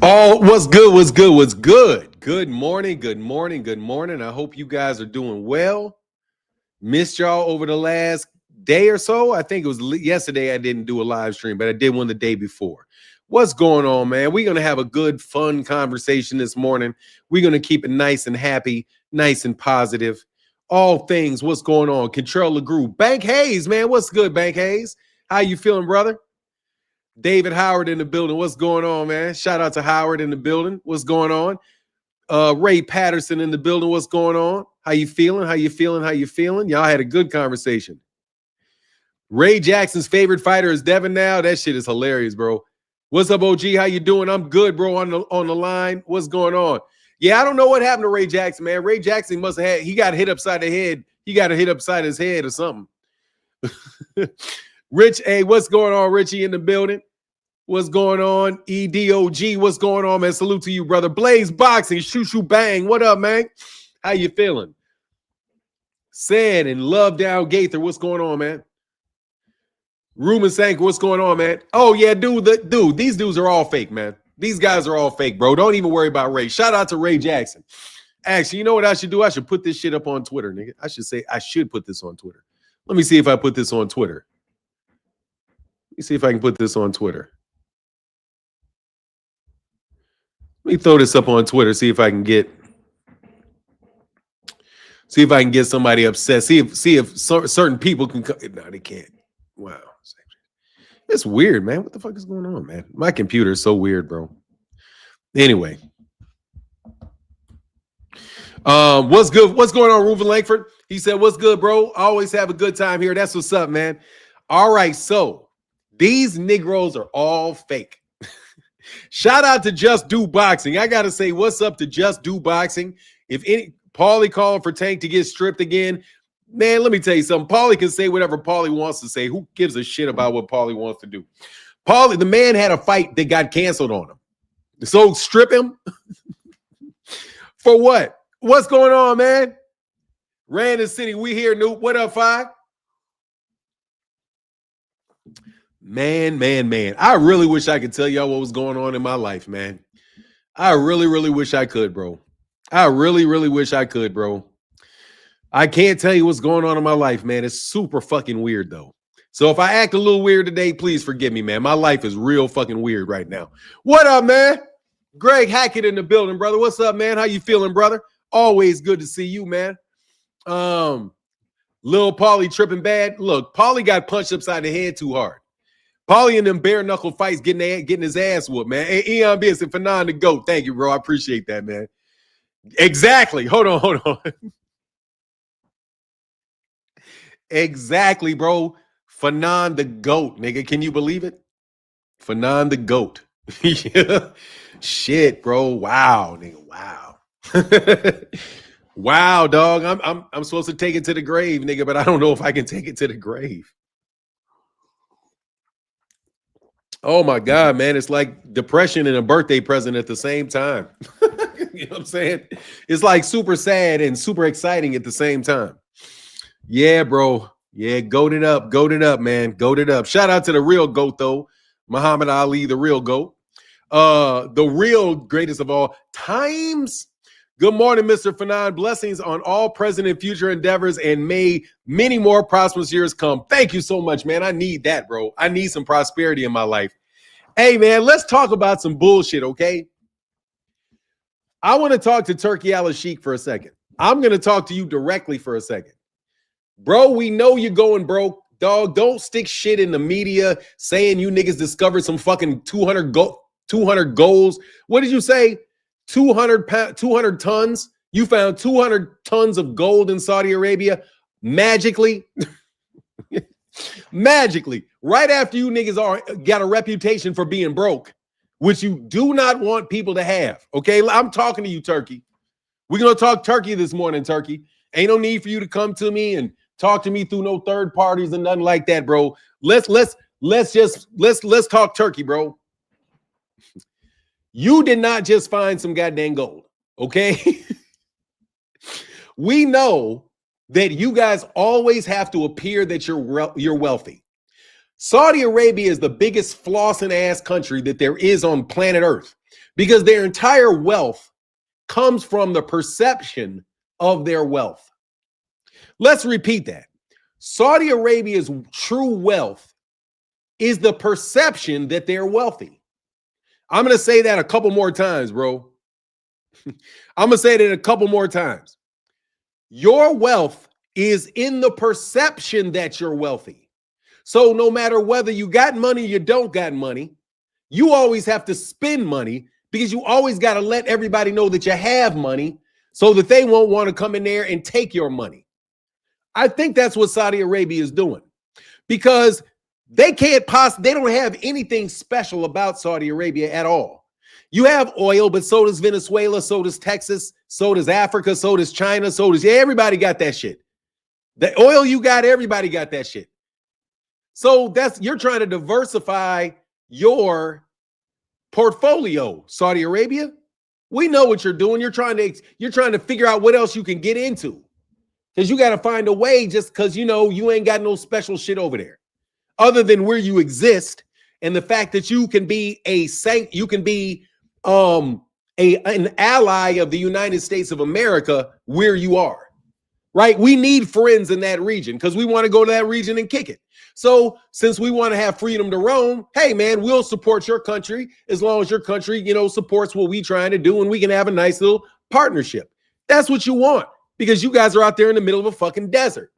Oh, what's good? What's good? What's good? Good morning. Good morning. Good morning. I hope you guys are doing well. Missed y'all over the last day or so. I think it was yesterday. I didn't do a live stream, but I did one the day before. What's going on, man? We're going to have a good, fun conversation this morning. We're going to keep it nice and happy, nice and positive. All things, what's going on? Control the group. Bank Hayes, man. What's good, Bank Hayes? How you feeling, brother? David Howard in the building. What's going on, man? Shout out to Howard in the building. What's going on? Ray Patterson in the building. What's going on? How you feeling? How you feeling? How you feeling? Y'all had a good conversation. Ray Jackson's favorite fighter is Devin now. That shit is hilarious, bro. What's up, OG? How you doing? I'm good, bro. On the line. What's going on? Yeah, I don't know what happened to Ray Jackson, man. Ray Jackson must have he got hit upside the head. He got a hit upside his head or something. Rich, hey, what's going on, Richie in the building? What's going on? EDOG, what's going on, man? Salute to you, brother. Blaze Boxing, shoo bang. What up, man? How you feeling? Sad and Love Down Gaither, what's going on, man? Ruben Sank, what's going on, man? Oh, yeah, dude, these dudes are all fake, man. These guys are all fake, bro. Don't even worry about Ray. Shout out to Ray Jackson. Actually, you know what I should do? I should put this shit up on Twitter, nigga. I should put this on Twitter. Let me see if I put this on Twitter. Let me see if I can put this on Twitter. Let me throw this up on Twitter, see if I can get somebody upset. See if certain people can come. No, they can't. Wow. It's weird, man. What the fuck is going on, man? My computer is so weird, bro. Anyway. What's good? What's going on, Reuben Langford? He said, what's good, bro? Always have a good time here. That's what's up, man. All right, so these Negroes are all fake. Shout out to Just Do Boxing. I gotta say, what's up to Just Do Boxing? If any Paulie calling for Tank to get stripped again, man, let me tell you something. Paulie can say whatever Paulie wants to say. Who gives a shit about what Paulie wants to do? Paulie, the man had a fight that got canceled on him. So strip him for what? What's going on, man? Random City, we here, Noop. What up, Fi? Man. I really wish I could tell y'all what was going on in my life, man. I really wish I could, bro. I really wish I could, bro. I can't tell you what's going on in my life, man. It's super fucking weird, though. So if I act a little weird today, please forgive me, man. My life is real fucking weird right now. What up, man? Greg Hackett in the building, brother. What's up, man? How you feeling, brother? Always good to see you, man. Lil Paulie tripping bad. Look, Paulie got punched upside the head too hard. Paulie in them bare knuckle fights getting his ass whooped, man. Hey, Eon B, it's a Fanon the GOAT. Thank you, bro. I appreciate that, man. Exactly. Hold on. Exactly, bro. Fanon the GOAT, nigga. Can you believe it? Fanon the GOAT. Yeah. Shit, bro. Wow, nigga. Wow. Wow, dog. I'm supposed to take it to the grave, nigga, but I don't know if I can take it to the grave. Oh my God, man. It's like depression and a birthday present at the same time. You know what I'm saying? It's like super sad and super exciting at the same time. Yeah, bro. Yeah, goated up, man. Goated up. Shout out to the real GOAT, though. Muhammad Ali, the real GOAT. The real greatest of all times. Good morning, Mr. Fanon. Blessings on all present and future endeavors, and may many more prosperous years come. Thank you so much, man. I need that, bro. I need some prosperity in my life. Hey, man, let's talk about some bullshit, okay? I want to talk to Turki Alasheik for a second. I'm going to talk to you directly for a second. Bro, we know you're going broke. Dog, don't stick shit in the media saying you niggas discovered some fucking 200 goals. What did you say? 200 tons? You found 200 tons of gold in Saudi Arabia magically? Magically. Right after you niggas got a reputation for being broke, which you do not want people to have. Okay, I'm talking to you, Turki. We're going to talk Turki this morning, Turki. Ain't no need for you to come to me and talk to me through no third parties and nothing like that, bro. Let's talk Turki, bro. You did not just find some goddamn gold, okay? We know that you guys always have to appear that you're wealthy. Saudi Arabia is the biggest flossing ass country that there is on planet Earth because their entire wealth comes from the perception of their wealth. Let's repeat that. Saudi Arabia's true wealth is the perception that they're wealthy. I'm going to say that a couple more times, bro. I'm going to say that a couple more times. Your wealth is in the perception that you're wealthy. So no matter whether you got money or you don't got money, you always have to spend money because you always got to let everybody know that you have money so that they won't want to come in there and take your money. I think that's what Saudi Arabia is doing because they don't have anything special about Saudi Arabia at all. You have oil, but so does Venezuela, so does Texas, so does Africa, so does China, everybody got that shit. The oil you got, everybody got that shit. So you're trying to diversify your portfolio, Saudi Arabia. We know what you're doing. You're trying to figure out what else you can get into. Because you got to find a way just because you ain't got no special shit over there. Other than where you exist and the fact that you can be an ally of the United States of America where you are, right? We need friends in that region because we want to go to that region and kick it. So since we want to have freedom to roam, hey man, we'll support your country as long as your country, supports what we trying to do and we can have a nice little partnership. That's what you want because you guys are out there in the middle of a fucking desert.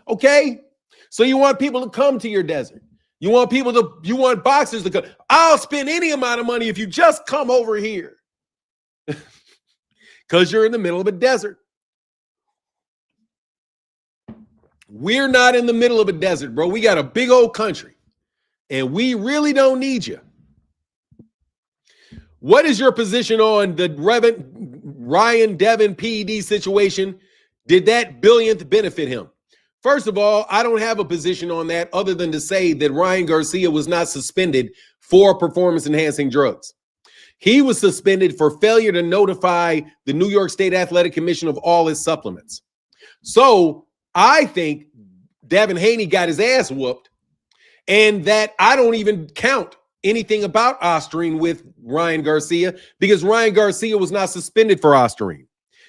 Okay? So you want people to come to your desert. You want boxers to come. I'll spend any amount of money if you just come over here. Because you're in the middle of a desert. We're not in the middle of a desert, bro. We got a big old country. And we really don't need you. What is your position on the Ryan Devon PED situation? Did that billionth benefit him? First of all, I don't have a position on that other than to say that Ryan Garcia was not suspended for performance-enhancing drugs. He was suspended for failure to notify the New York State Athletic Commission of all his supplements. So I think Devin Haney got his ass whooped, and that I don't even count anything about Ostarine with Ryan Garcia because Ryan Garcia was not suspended for Ostarine.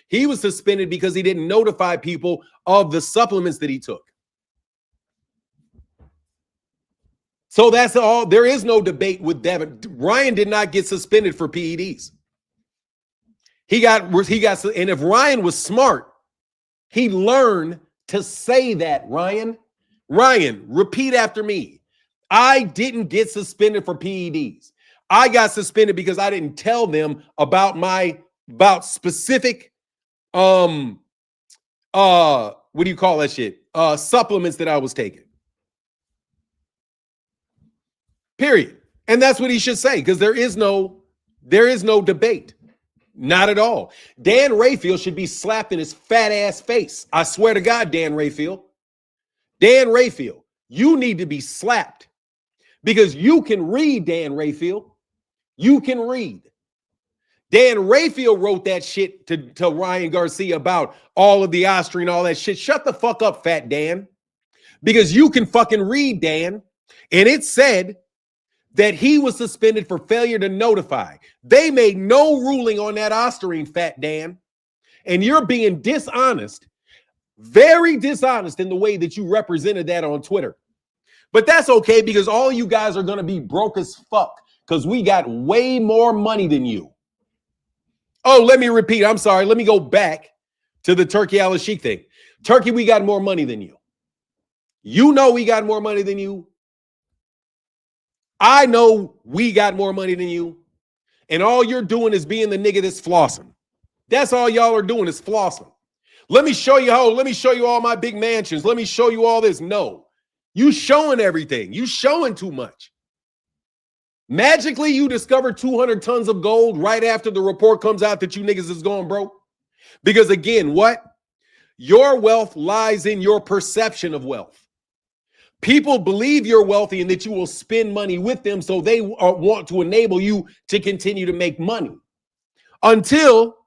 He was suspended because he didn't notify people of the supplements that he took. So that's all. There is no debate with Devin. Ryan did not get suspended for PEDs. He got, and if Ryan was smart, he learned to say that, Ryan, repeat after me. I didn't get suspended for PEDs. I got suspended because I didn't tell them about specific what do you call that shit? Supplements that I was taking. Period. And that's what he should say, because there is no debate. Not at all. Dan Rayfield should be slapped in his fat ass face. I swear to God, Dan Rayfield. Dan Rayfield, you need to be slapped because you can read, Dan Rayfield. You can read. Dan Rayfield wrote that shit to Ryan Garcia about all of the Ostarine and all that shit. Shut the fuck up, fat Dan. Because you can fucking read, Dan. And it said that he was suspended for failure to notify. They made no ruling on that Ostarine, fat Dan. And you're being dishonest, very dishonest in the way that you represented that on Twitter. But that's okay because all you guys are going to be broke as fuck because we got way more money than you. Oh, let me repeat. I'm sorry. Let me go back to the Turki Alasheik thing. Turki, we got more money than you. You know we got more money than you. I know we got more money than you. And all you're doing is being the nigga that's flossing. That's all y'all are doing is flossing. Let me show you let me show you all my big mansions. Let me show you all this. No. You showing everything. You showing too much. Magically, you discover 200 tons of gold right after the report comes out that you niggas is going broke. Because again, what? Your wealth lies in your perception of wealth. People believe you're wealthy and that you will spend money with them, so they want to enable you to continue to make money. Until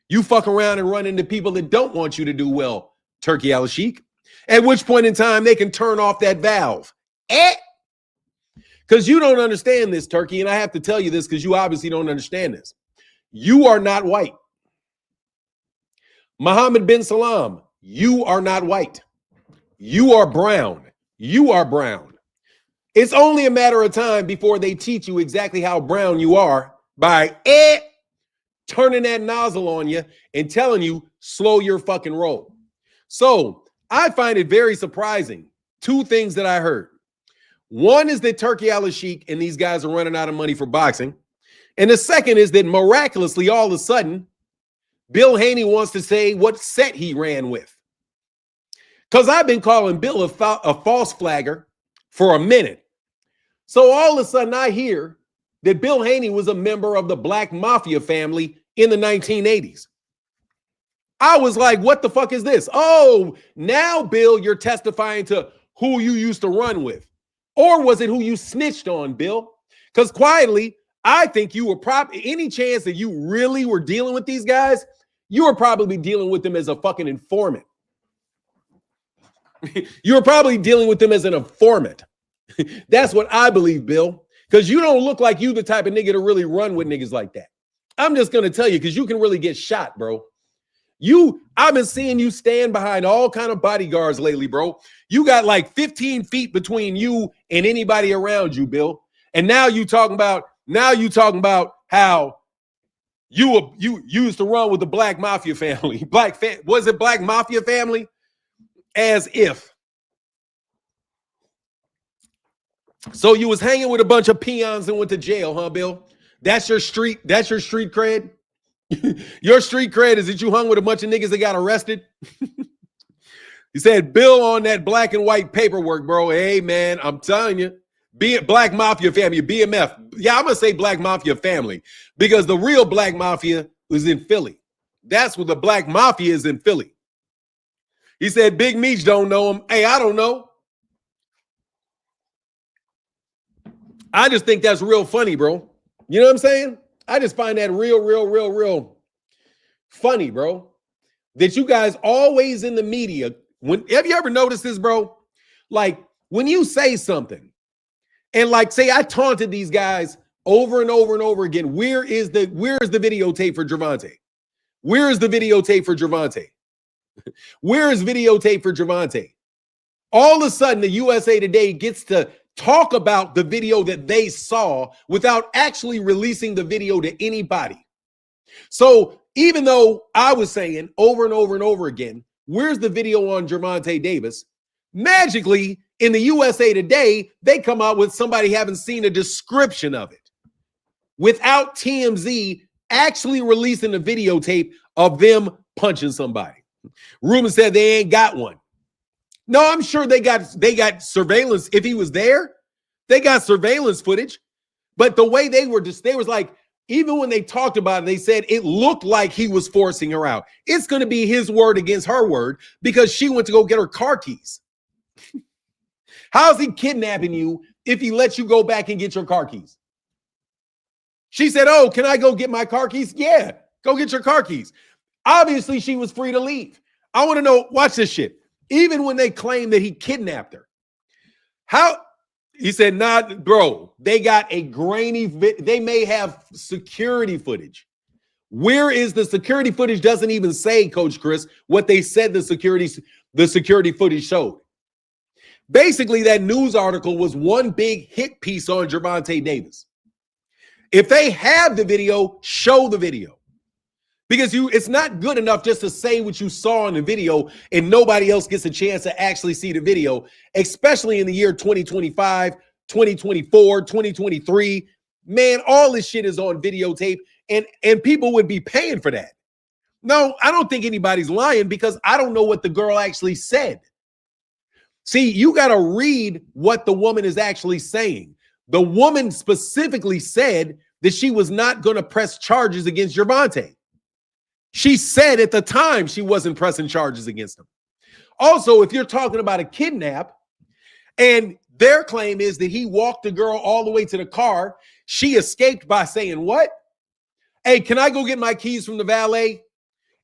You fuck around and run into people that don't want you to do well, Turki Alasheik. At which point in time, they can turn off that valve. Because you don't understand this, Turki, and I have to tell you this because you obviously don't understand this. You are not white. Mohammed bin Salam, you are not white. You are brown. You are brown. It's only a matter of time before they teach you exactly how brown you are by turning that nozzle on you and telling you, slow your fucking roll. So I find it very surprising. Two things that I heard. One is that Turki Alasheik and these guys are running out of money for boxing. And the second is that miraculously, all of a sudden, Bill Haney wants to say what set he ran with. Because I've been calling Bill a false flagger for a minute. So all of a sudden I hear that Bill Haney was a member of the Black Mafia family in the 1980s. I was like, what the fuck is this? Oh, now, Bill, you're testifying to who you used to run with. Or was it who you snitched on, Bill? Because quietly, I think you were probably, any chance that you really were dealing with these guys, you were probably dealing with them as a fucking informant. You were probably dealing with them as an informant. That's what I believe, Bill. Because you don't look like you the type of nigga to really run with niggas like that. I'm just going to tell you, because you can really get shot, bro. I've been seeing you stand behind all kind of bodyguards lately, bro. You got like 15 feet between you and anybody around you, Bill. And now you talking about how you used to run with the Black Mafia family. Was it Black Mafia family? As if. So you was hanging with a bunch of peons and went to jail, huh, Bill? That's your street cred? Your street cred is that you hung with a bunch of niggas that got arrested? You said, Bill, on that black and white paperwork, bro. Hey, man, I'm telling you, be it Black Mafia family, BMF. Yeah, I'm going to say Black Mafia family because the real Black Mafia was in Philly. That's what the Black Mafia is in Philly. He said, Big Meech don't know him. Hey, I don't know. I just think that's real funny, bro. You know what I'm saying? I just find that real funny, bro. That you guys always in the media. Have you ever noticed this, bro? Like when you say something and like say I taunted these guys over and over and over again. Where is the videotape for Gervonta? Where is the videotape for Gervonta? Where is videotape for Gervonta? All of a sudden, the USA Today gets to talk about the video that they saw without actually releasing the video to anybody. So even though I was saying over and over and over again, where's the video on Gervonta Davis? Magically, in the USA Today, they come out with somebody having seen a description of it without TMZ actually releasing a videotape of them punching somebody. Ruben said they ain't got one. No, I'm sure they got surveillance. If he was there, they got surveillance footage. But the way they was like, even when they talked about it, they said it looked like he was forcing her out. It's going to be his word against her word because she went to go get her car keys. How's he kidnapping you if he lets you go back and get your car keys? She said, oh, can I go get my car keys? Yeah, go get your car keys. Obviously, she was free to leave. I want to know, watch this shit. Even when they claim that he kidnapped her. How? He said, nah, bro, they got a grainy, they may have security footage. Where is the security footage? Doesn't even say, Coach Chris, what they said the security footage showed. Basically, that news article was one big hit piece on Gervonta Davis. If they have the video, show the video. Because it's not good enough just to say what you saw in the video and nobody else gets a chance to actually see the video, especially in the year 2025, 2024, 2023. Man, all this shit is on videotape and people would be paying for that. No, I don't think anybody's lying because I don't know what the girl actually said. See, you got to read what the woman is actually saying. The woman specifically said that she was not going to press charges against Gervonta. She said at the time she wasn't pressing charges against him. Also, if you're talking about a kidnap and their claim is that he walked the girl all the way to the car, she escaped by saying what? Hey, can I go get my keys from the valet?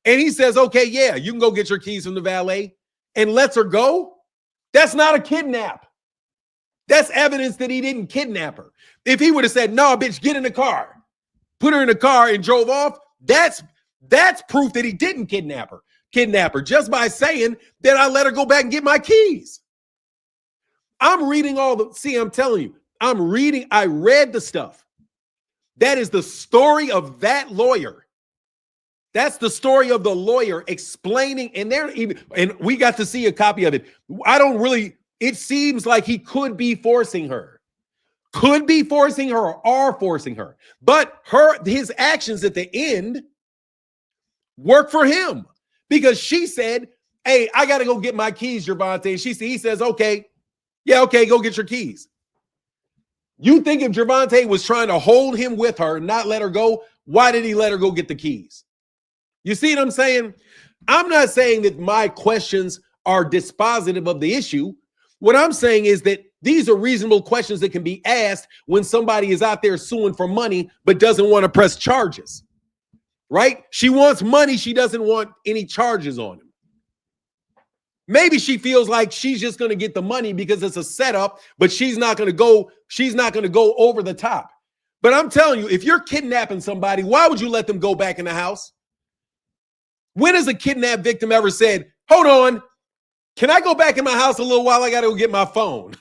and he says, okay, yeah, you can go get your keys from the valet, and lets her go, that's not a kidnap. That's evidence that he didn't kidnap her. If he would have said, no, bitch, get in the car, put her in the car and drove off, that's proof that he didn't kidnap her just by saying that I let her go back and get my keys. I'm reading I'm telling you, I read the stuff. That is the story of that lawyer. That's the story of the lawyer explaining, and we got to see a copy of it. It seems like he could be forcing her. Could be forcing her or are forcing her. But his actions at the end work for him because she said, hey, I got to go get my keys, Gervonta. And he says, okay, yeah, okay, go get your keys. You think if Gervonta was trying to hold him with her, not let her go, why did he let her go get the keys? You see what I'm saying? I'm not saying that my questions are dispositive of the issue. What I'm saying is that these are reasonable questions that can be asked when somebody is out there suing for money but doesn't want to press charges, right? She wants money. She doesn't want any charges on him. Maybe she feels like she's just going to get the money because it's a setup, but she's not going to go over the top. But I'm telling you, if you're kidnapping somebody, why would you let them go back in the house? When has a kidnapped victim ever said, hold on, can I go back in my house a little while? I got to go get my phone.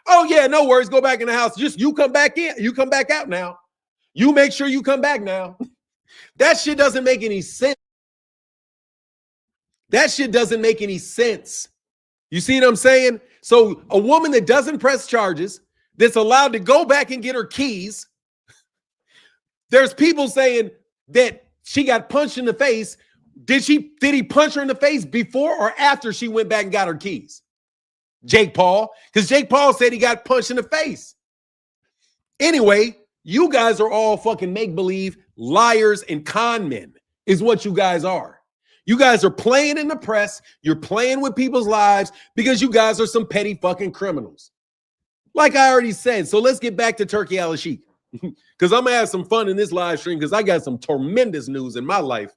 Oh, yeah, no worries. Go back in the house. Just you come back in. You come back out now. You make sure you come back now. That shit doesn't make any sense. That shit doesn't make any sense. You see what I'm saying? So a woman that doesn't press charges, that's allowed to go back and get her keys. There's people saying that she got punched in the face. Did he punch her in the face before or after she went back and got her keys? Jake Paul, because Jake Paul said he got punched in the face. Anyway, you guys are all fucking make-believe liars and con men is what you guys are. You guys are playing in the press. You're playing with people's lives because you guys are some petty fucking criminals. Like I already said, so let's get back to Turki Alasheik because I'm going to have some fun in this live stream because I got some tremendous news in my life.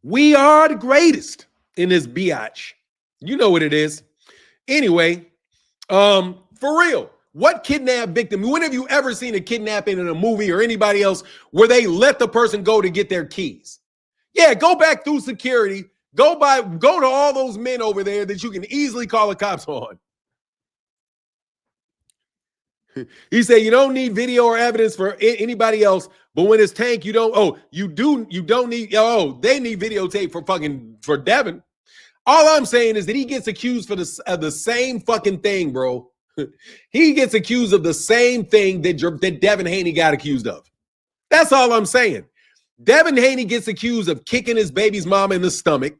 We are the greatest in this biatch. You know what it is. Anyway, for real, what kidnapped victim? When have you ever seen a kidnapping in a movie or anybody else where they let the person go to get their keys? Yeah, go back through security. Go to all those men over there that you can easily call the cops on. He said you don't need video or evidence for anybody else, but when it's Tank, you don't. Oh, you don't need. Oh, they need videotape for Devin. All I'm saying is that he gets accused for the same fucking thing, bro. He gets accused of the same thing that Devin Haney got accused of. That's all I'm saying. Devin Haney gets accused of kicking his baby's mama in the stomach.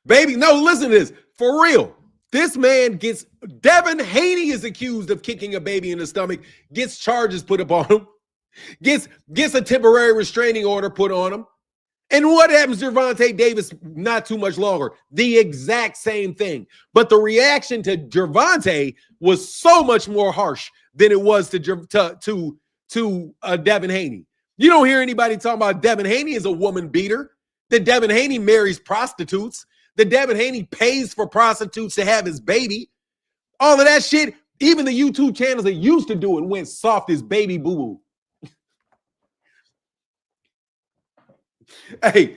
Baby, no, listen to this. For real. Devin Haney is accused of kicking a baby in the stomach, gets charges put upon him, gets a temporary restraining order put on him. And what happens to Gervonta Davis not too much longer? The exact same thing. But the reaction to Gervonta was so much more harsh than it was to Devin Haney. You don't hear anybody talking about Devin Haney as a woman beater, that Devin Haney marries prostitutes, that Devin Haney pays for prostitutes to have his baby. All of that shit, even the YouTube channels that used to do it went soft as baby boo-boo. Hey,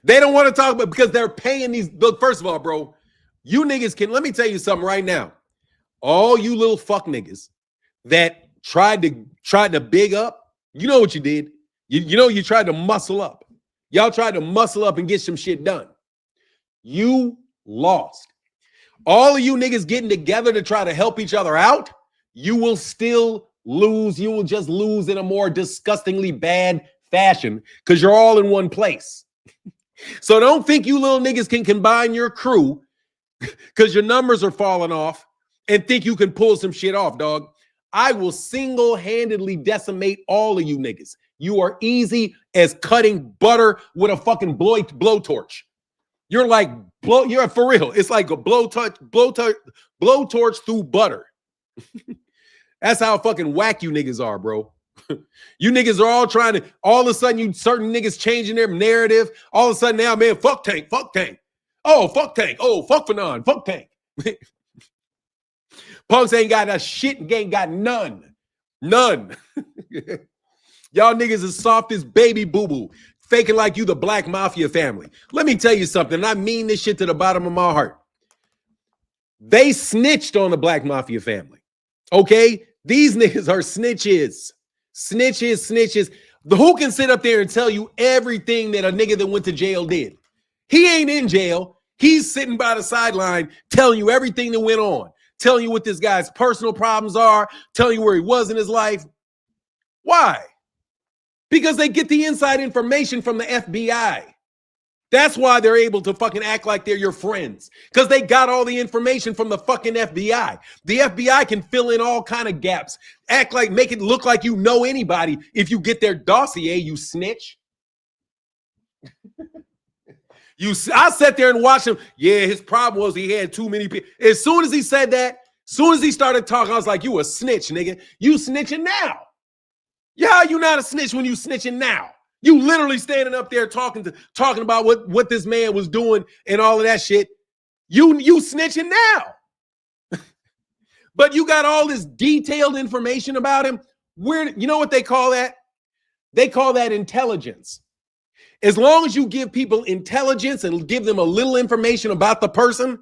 they don't want to talk about because they're paying these. Look, first of all, bro, you niggas let me tell you something right now. All you little fuck niggas that tried to big up, you know what you did. You tried to muscle up. Y'all tried to muscle up and get some shit done. You lost. All of you niggas getting together to try to help each other out, you will still lose. You will just lose in a more disgustingly bad fashion because you're all in one place. So don't think you little niggas can combine your crew because your numbers are falling off and think you can pull some shit off, dog. I will single-handedly decimate all of you niggas. You are easy as cutting butter with a fucking blowtorch. You're like, you're for real. It's like a blowtorch through butter. That's how fucking whack you niggas are, bro. You niggas are all trying to, all of a sudden, certain niggas changing their narrative. All of a sudden now, man, fuck Tank, fuck Tank. Oh, fuck Tank. Oh, fuck Fanon, fuck Tank. Punks ain't got a shit and ain't got none. None. Y'all niggas is soft as baby boo-boo, faking like you the Black Mafia family. Let me tell you something, and I mean this shit to the bottom of my heart. They snitched on the Black Mafia family, okay? These niggas are snitches. Snitches. Who can sit up there and tell you everything that a nigga that went to jail did? He ain't in jail. He's sitting by the sideline telling you everything that went on, telling you what this guy's personal problems are, telling you where he was in his life. Why? Because they get the inside information from the FBI. That's why they're able to fucking act like they're your friends, because they got all the information from the fucking FBI. The FBI can fill in all kind of gaps, act like, make it look like you know anybody. If you get their dossier, you snitch. I sat there and watched him. Yeah, his problem was he had too many people. As soon as he said that, soon as he started talking, I was like, you a snitch, nigga. You snitching now. Yeah, you not a snitch when you snitching now. You literally standing up there talking about what this man was doing and all of that shit. You snitching now. But you got all this detailed information about him. You know what they call that? They call that intelligence. As long as you give people intelligence and give them a little information about the person,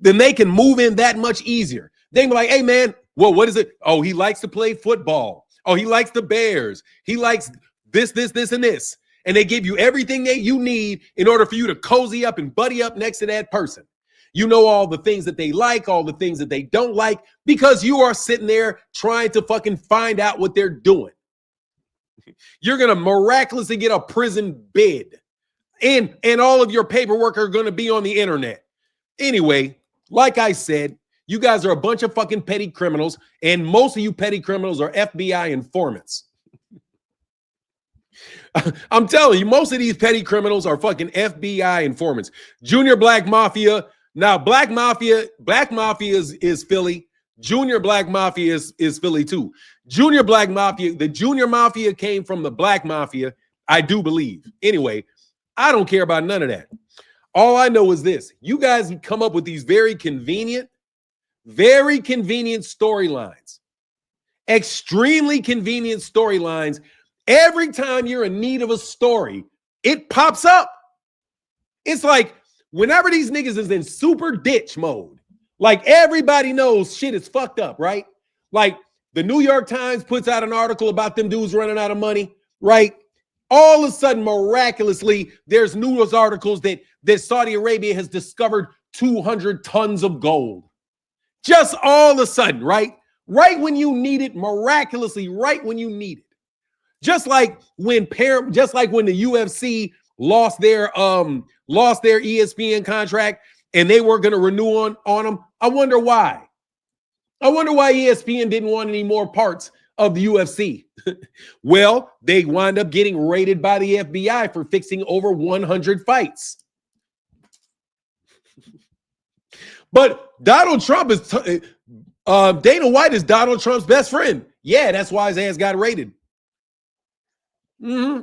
then they can move in that much easier. They can be like, hey man, well, what is it? Oh, he likes to play football. Oh, he likes the Bears. He likes this, and this. And they give you everything that you need in order for you to cozy up and buddy up next to that person. You know all the things that they like, all the things that they don't like, because you are sitting there trying to fucking find out what they're doing. You're going to miraculously get a prison bid. And all of your paperwork are going to be on the internet. Anyway, like I said, you guys are a bunch of fucking petty criminals, and most of you petty criminals are FBI informants. I'm telling you, most of these petty criminals are fucking FBI informants. Junior Black Mafia. Now, Black Mafia is Philly. Junior Black Mafia is Philly too. Junior Black Mafia, the Junior Mafia came from the Black Mafia, I do believe. Anyway, I don't care about none of that. All I know is this. You guys come up with these very convenient storylines. Extremely convenient storylines. Every time you're in need of a story, it pops up. It's like whenever these niggas is in super ditch mode, like everybody knows shit is fucked up, right? Like the New York Times puts out an article about them dudes running out of money, right? All of a sudden, miraculously, there's news articles that Saudi Arabia has discovered 200 tons of gold. Just all of a sudden, right? Right when you need it, miraculously, right when you need it. Just like when the UFC lost their ESPN contract and they weren't going to renew on them. I wonder why. I wonder why ESPN didn't want any more parts of the UFC. Well, they wind up getting raided by the FBI for fixing over 100 fights. But Donald Trump is Dana White is Donald Trump's best friend. Yeah, that's why his ass got raided. Mm-hmm.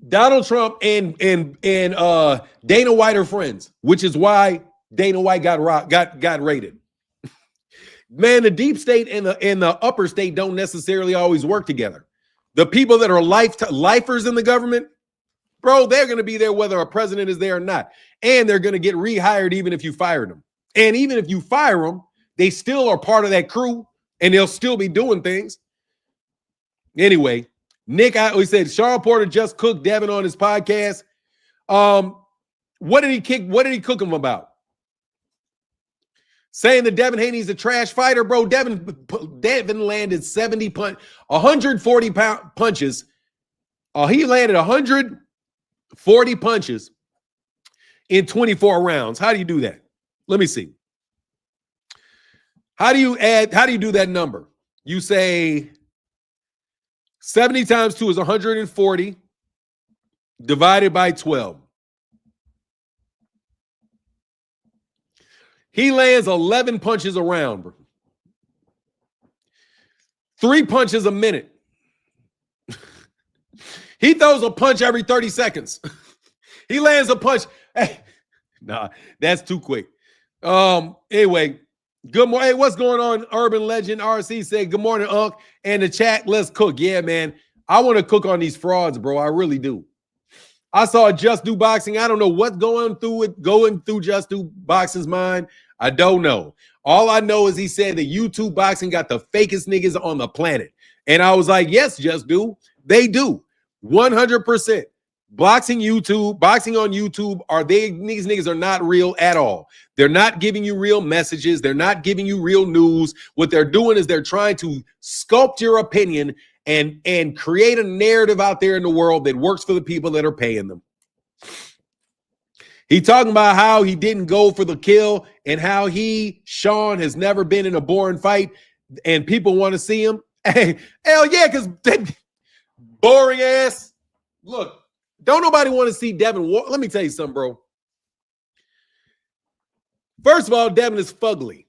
Donald Trump and Dana White are friends, which is why Dana White got raided. Man, the deep state and the upper state don't necessarily always work together. The people that are lifers in the government, bro, they're going to be there whether a president is there or not. And they're going to get rehired even if you fired them. And even if you fire them, they still are part of that crew and they'll still be doing things. Anyway, Nick, we said Sean Porter just cooked Devin on his podcast. What did he cook him about? Saying that Devin Haney's a trash fighter, bro. Devin landed 140 punches. He landed 140 punches in 24 rounds. How do you do that? Let me see. How do you do that number? You say 70 times 2 is 140 divided by 12. He lands 11 punches a round, bro. 3 punches a minute. He throws a punch every 30 seconds. He lands a punch. Hey, nah, that's too quick. Anyway, good morning. Hey, what's going on? Urban Legend RC said, good morning, Unc. And the chat, let's cook. Yeah, man. I want to cook on these frauds, bro. I really do. I saw Just Do Boxing. I don't know what's going through Just Do Boxing's mind. I don't know. All I know is he said that YouTube boxing got the fakest niggas on the planet. And I was like, yes, Just Do. They do. 100%. Boxing on YouTube, these niggas are not real at all. They're not giving you real messages. They're not giving you real news. What they're doing is they're trying to sculpt your opinion and create a narrative out there in the world that works for the people that are paying them. He talking about how he didn't go for the kill and how Sean has never been in a boring fight and people want to see him. Hey, hell yeah, because boring ass. Look, don't nobody want to see Devin. Let me tell you something, bro. First of all, Devin is fugly.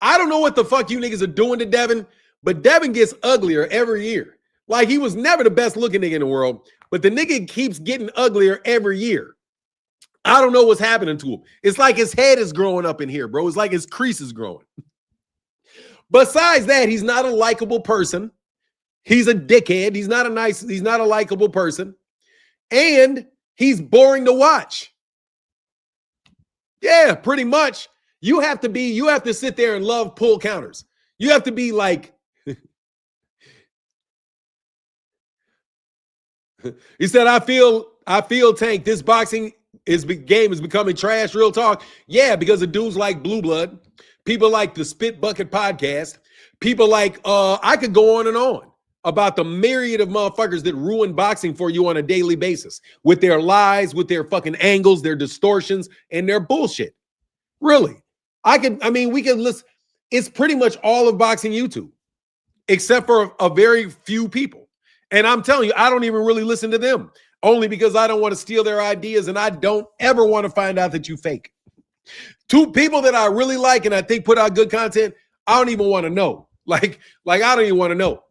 I don't know what the fuck you niggas are doing to Devin, but Devin gets uglier every year. Like, he was never the best looking nigga in the world, but the nigga keeps getting uglier every year. I don't know what's happening to him. It's like his head is growing up in here, bro. It's like his crease is growing. Besides that, he's not a likable person. He's a dickhead. He's not a likable person. And he's boring to watch. Yeah, pretty much. You have to sit there and love pull counters. You have to be like, he said, I feel Tank, this boxing game is becoming trash, real talk. Yeah, because of dudes like Blue Blood, people like the Spit Bucket podcast, people like, I could go on and on about the myriad of motherfuckers that ruin boxing for you on a daily basis with their lies, with their fucking angles, their distortions, and their bullshit. Really. We can listen. It's pretty much all of boxing YouTube, except for a very few people. And I'm telling you, I don't even really listen to them, only because I don't want to steal their ideas, and I don't ever want to find out that you fake. Two people that I really like and I think put out good content, I don't even want to know. Like I don't even want to know.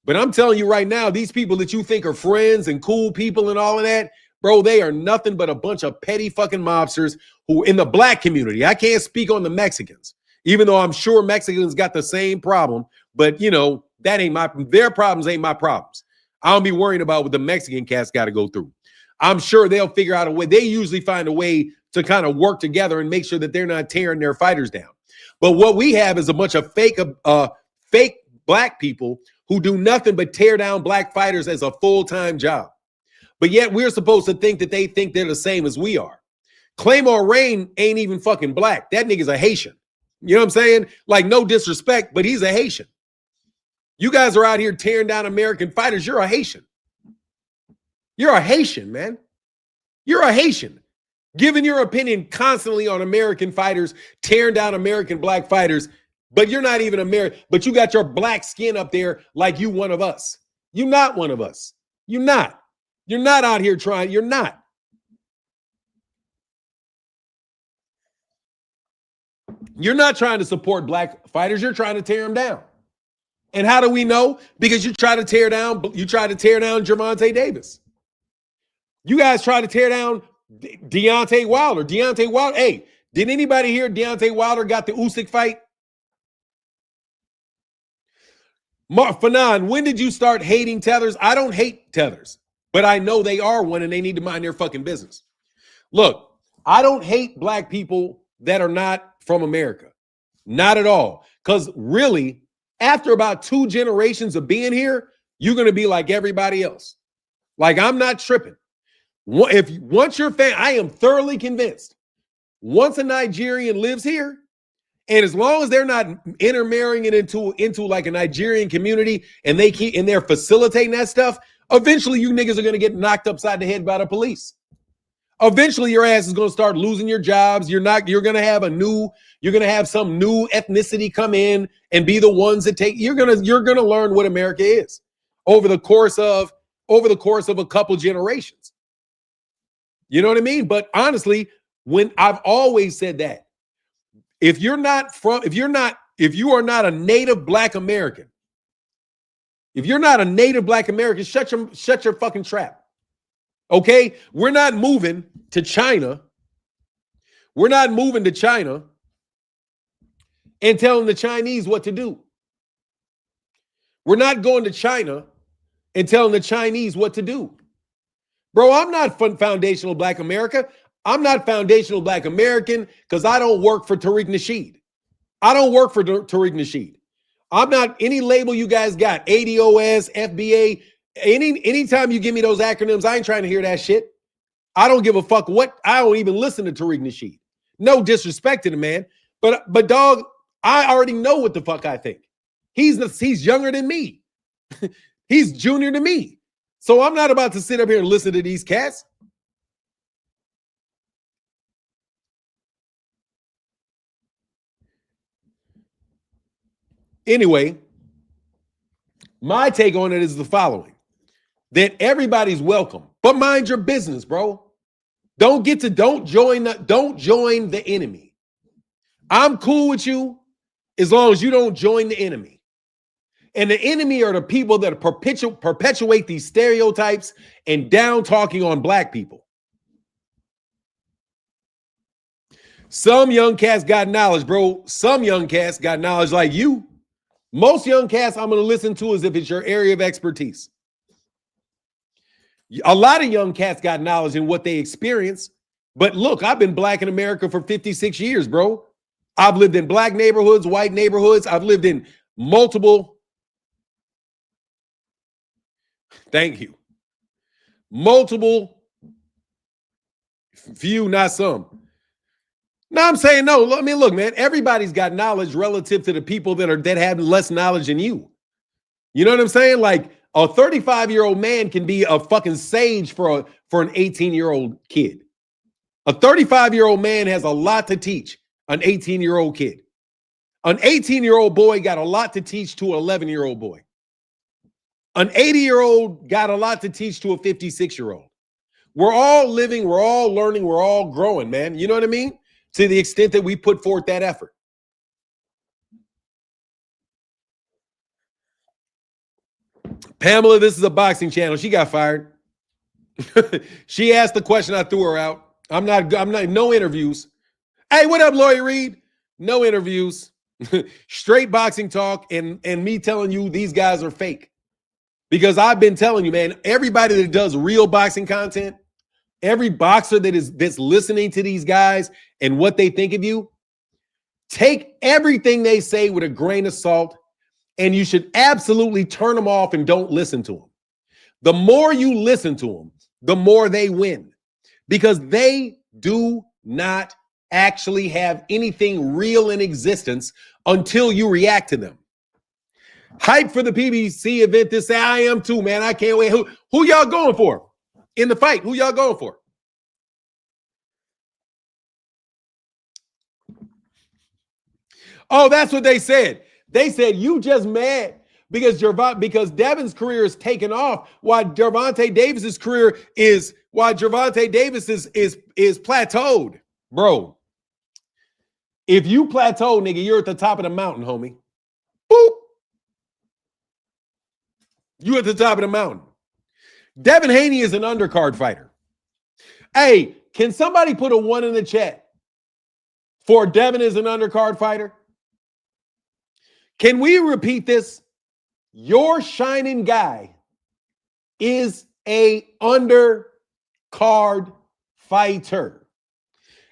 But I'm telling you right now, these people that you think are friends and cool people and all of that, bro, they are nothing but a bunch of petty fucking mobsters who in the black community. I can't speak on the Mexicans, even though I'm sure Mexicans got the same problem. But, you know, their problems ain't my problems. I don't be worrying about what the Mexican cats got to go through. I'm sure they'll figure out a way. They usually find a way to kind of work together and make sure that they're not tearing their fighters down. But what we have is a bunch of fake black people who do nothing but tear down black fighters as a full-time job. But yet we're supposed to think that they think they're the same as we are. Claymore Rain ain't even fucking black. That nigga's a Haitian. You know what I'm saying? Like, no disrespect, but he's a Haitian. You guys are out here tearing down American fighters. You're a Haitian. You're a Haitian, man. You're a Haitian. Giving your opinion constantly on American fighters, tearing down American black fighters, but you're not even American. But you got your black skin up there like you one of us. You're not one of us. You're not. You're not out here trying. You're not. You're not trying to support black fighters. You're trying to tear them down. And how do we know? Because you try to tear down Gervonta Davis. You guys try to tear down Deontay Wilder. Hey, did anybody hear Deontay Wilder got the Usyk fight? Fanon, when did you start hating tethers? I don't hate tethers, but I know they are one and they need to mind their fucking business. Look, I don't hate black people that are not from America. Not at all. Because really, after about 2 generations of being here, you're going to be like everybody else. Like, I'm not tripping. Once you're I am thoroughly convinced, once a Nigerian lives here, and as long as they're not intermarrying it into like a Nigerian community and they're facilitating that stuff, eventually you niggas are going to get knocked upside the head by the police. Eventually your ass is going to start losing your jobs. You're going to have some new ethnicity come in and be the ones that you're going to learn what America is over the course of a couple generations. You know what I mean? But honestly, when I've always said that, if you are not a native black American, If you're not a native Black American, shut your fucking trap. Okay? We're not moving to China. We're not moving to China and telling the Chinese what to do. We're not going to China and telling the Chinese what to do. Bro, I'm not foundational Black America. I'm not foundational Black American because I don't work for Tariq Nasheed. I don't work for Tariq Nasheed. I'm not any label you guys got, ADOS, FBA. Anytime you give me those acronyms, I ain't trying to hear that shit. I don't give a fuck what. I don't even listen to Tariq Nasheed. No disrespect to the man, but dog, I already know what the fuck I think. He's younger than me. He's junior to me. So I'm not about to sit up here and listen to these cats. Anyway, my take on it is the following: that everybody's welcome, but mind your business, bro. Don't join the enemy. I'm cool with you as long as you don't join the enemy. And the enemy are the people that perpetuate these stereotypes and down talking on Black people. Some young cats got knowledge, bro. Some young cats got knowledge like you. Most young cats I'm going to listen to as if it's your area of expertise. A lot of young cats got knowledge in what they experience. But look, I've been Black in America for 56 years, bro. I've lived in Black neighborhoods, white neighborhoods. I've lived in multiple. Thank you. Multiple. Few, not some. No, I'm saying no. I mean, look, man, everybody's got knowledge relative to the people that have less knowledge than you. You know what I'm saying? Like a 35-year-old man can be a fucking sage for an 18-year-old kid. A 35-year-old man has a lot to teach an 18-year-old kid. An 18-year-old boy got a lot to teach to an 11-year-old boy. An 80-year-old got a lot to teach to a 56-year-old. We're all living, we're all learning, we're all growing, man. You know what I mean? To the extent that we put forth that effort. Pamela, this is a boxing channel. She got fired. She asked the question, I threw her out. I'm not, no interviews. Hey, what up, Lawyer Reed? No interviews. Straight boxing talk and me telling you these guys are fake. Because I've been telling you, man, everybody that does real boxing content, every boxer that's listening to these guys and what they think of you, take everything they say with a grain of salt, and you should absolutely turn them off and don't listen to them. The more you listen to them, the more they win, because they do not actually have anything real in existence until you react to them. Hype for the PBC event this Saturday. I am too, man. I can't wait. Who y'all going for in the fight? Who y'all going for? Oh, that's what they said. They said you just mad because Devin's career is taken off while Gervonta Davis's career is plateaued. Bro, if you plateau, nigga, you're at the top of the mountain, homie. Boop. You at the top of the mountain. Devin Haney is an undercard fighter. Hey, can somebody put a 1 in the chat for Devin is an undercard fighter? Can we repeat this? Your shining guy is a undercard fighter.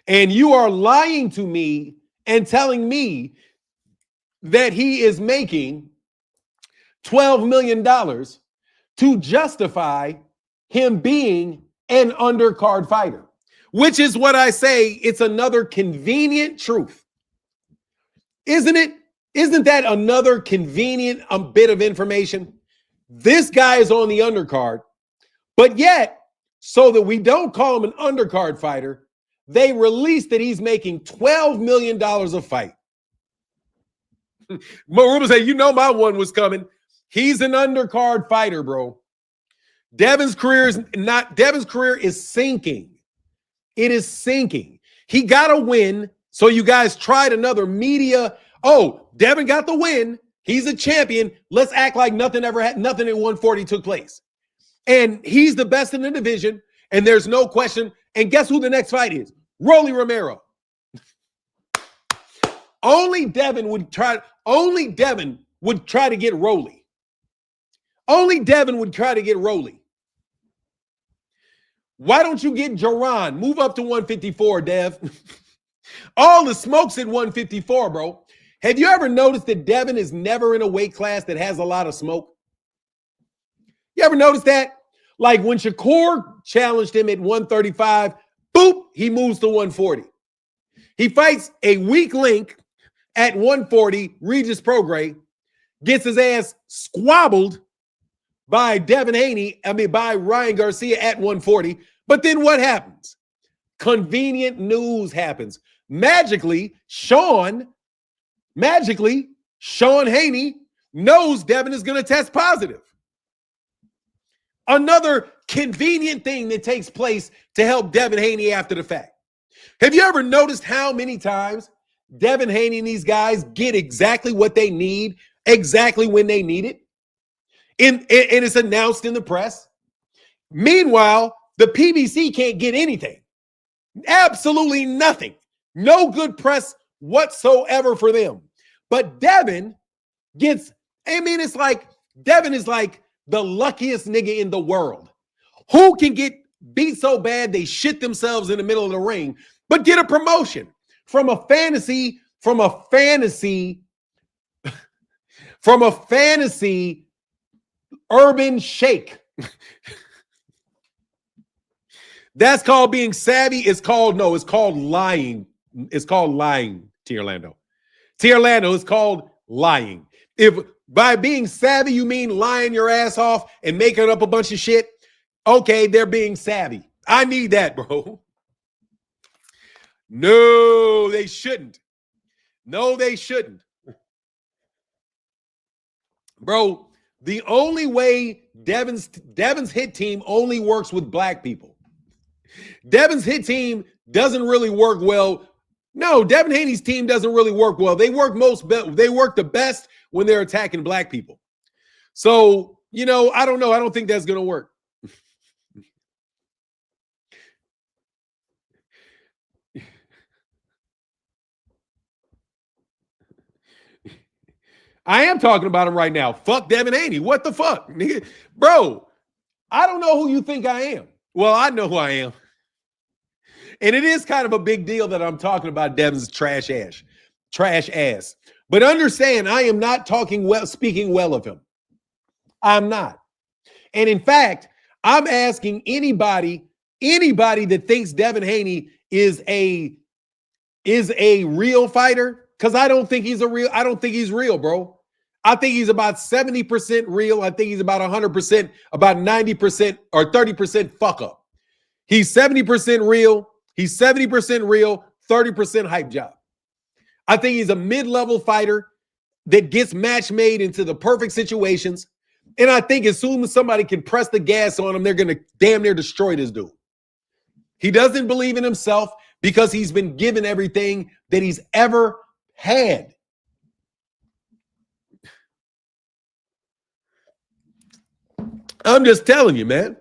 And you are lying to me and telling me that he is making $12 million to justify him being an undercard fighter, which is what I say. It's another convenient truth. Isn't it? Isn't that another convenient bit of information? This guy is on the undercard, but yet, so that we don't call him an undercard fighter, they released that he's making $12 million a fight. Maruba said, you know my one was coming. He's an undercard fighter, bro. Devin's career is sinking. It is sinking. He got a win, so you guys tried another media. Oh, Devin got the win. He's a champion. Let's act like nothing at 140 took place. And he's the best in the division, and there's no question. And guess who the next fight is? Rolly Romero. Only Devin would try to get Rolly. Only Devin would try to get Rolly. Why don't you get Jaron? Move up to 154, Dev. All the smoke's at 154, bro. Have you ever noticed that Devin is never in a weight class that has a lot of smoke? You ever notice that? Like when Shakur challenged him at 135, boop, he moves to 140. He fights a weak link at 140, Regis Prograis, gets his ass squabbled by by Ryan Garcia at 140. But then what happens? Convenient news happens. Magically, Sean Haney knows Devin is going to test positive. Another convenient thing that takes place to help Devin Haney after the fact. Have you ever noticed how many times Devin Haney and these guys get exactly what they need, exactly when they need it? And it's announced in the press. Meanwhile, the PBC can't get anything. Absolutely nothing. No good press whatsoever for them. But Devin gets, it's like Devin is like the luckiest nigga in the world. Who can get beat so bad they shit themselves in the middle of the ring, but get a promotion from a fantasy urban shake. That's called being savvy. It's called lying. It's called lying, Tierlando. Tierlando is called lying. If by being savvy you mean lying your ass off and making up a bunch of shit, okay, they're being savvy. I need that, bro. No, they shouldn't. No, they shouldn't. Bro, the only way Devin's hit team only works with black people. Devin's hit team doesn't really work well. No, Devin Haney's team doesn't really work well. They work the best when they're attacking black people. So, I don't know. I don't think that's going to work. I am talking about him right now. Fuck Devin Haney. What the fuck? Bro, I don't know who you think I am. Well, I know who I am. And it is kind of a big deal that I'm talking about Devin's trash ass. But understand, I am not speaking well of him. I'm not. And in fact, I'm asking anybody that thinks Devin Haney is a real fighter, because I don't think he's real, bro. I think he's about 70% real. I think he's about 100%, about 90% or 30% fuck up. He's 70% real. He's 70% real, 30% hype job. I think he's a mid-level fighter that gets match made into the perfect situations. And I think as soon as somebody can press the gas on him, they're going to damn near destroy this dude. He doesn't believe in himself because he's been given everything that he's ever had. I'm just telling you, man.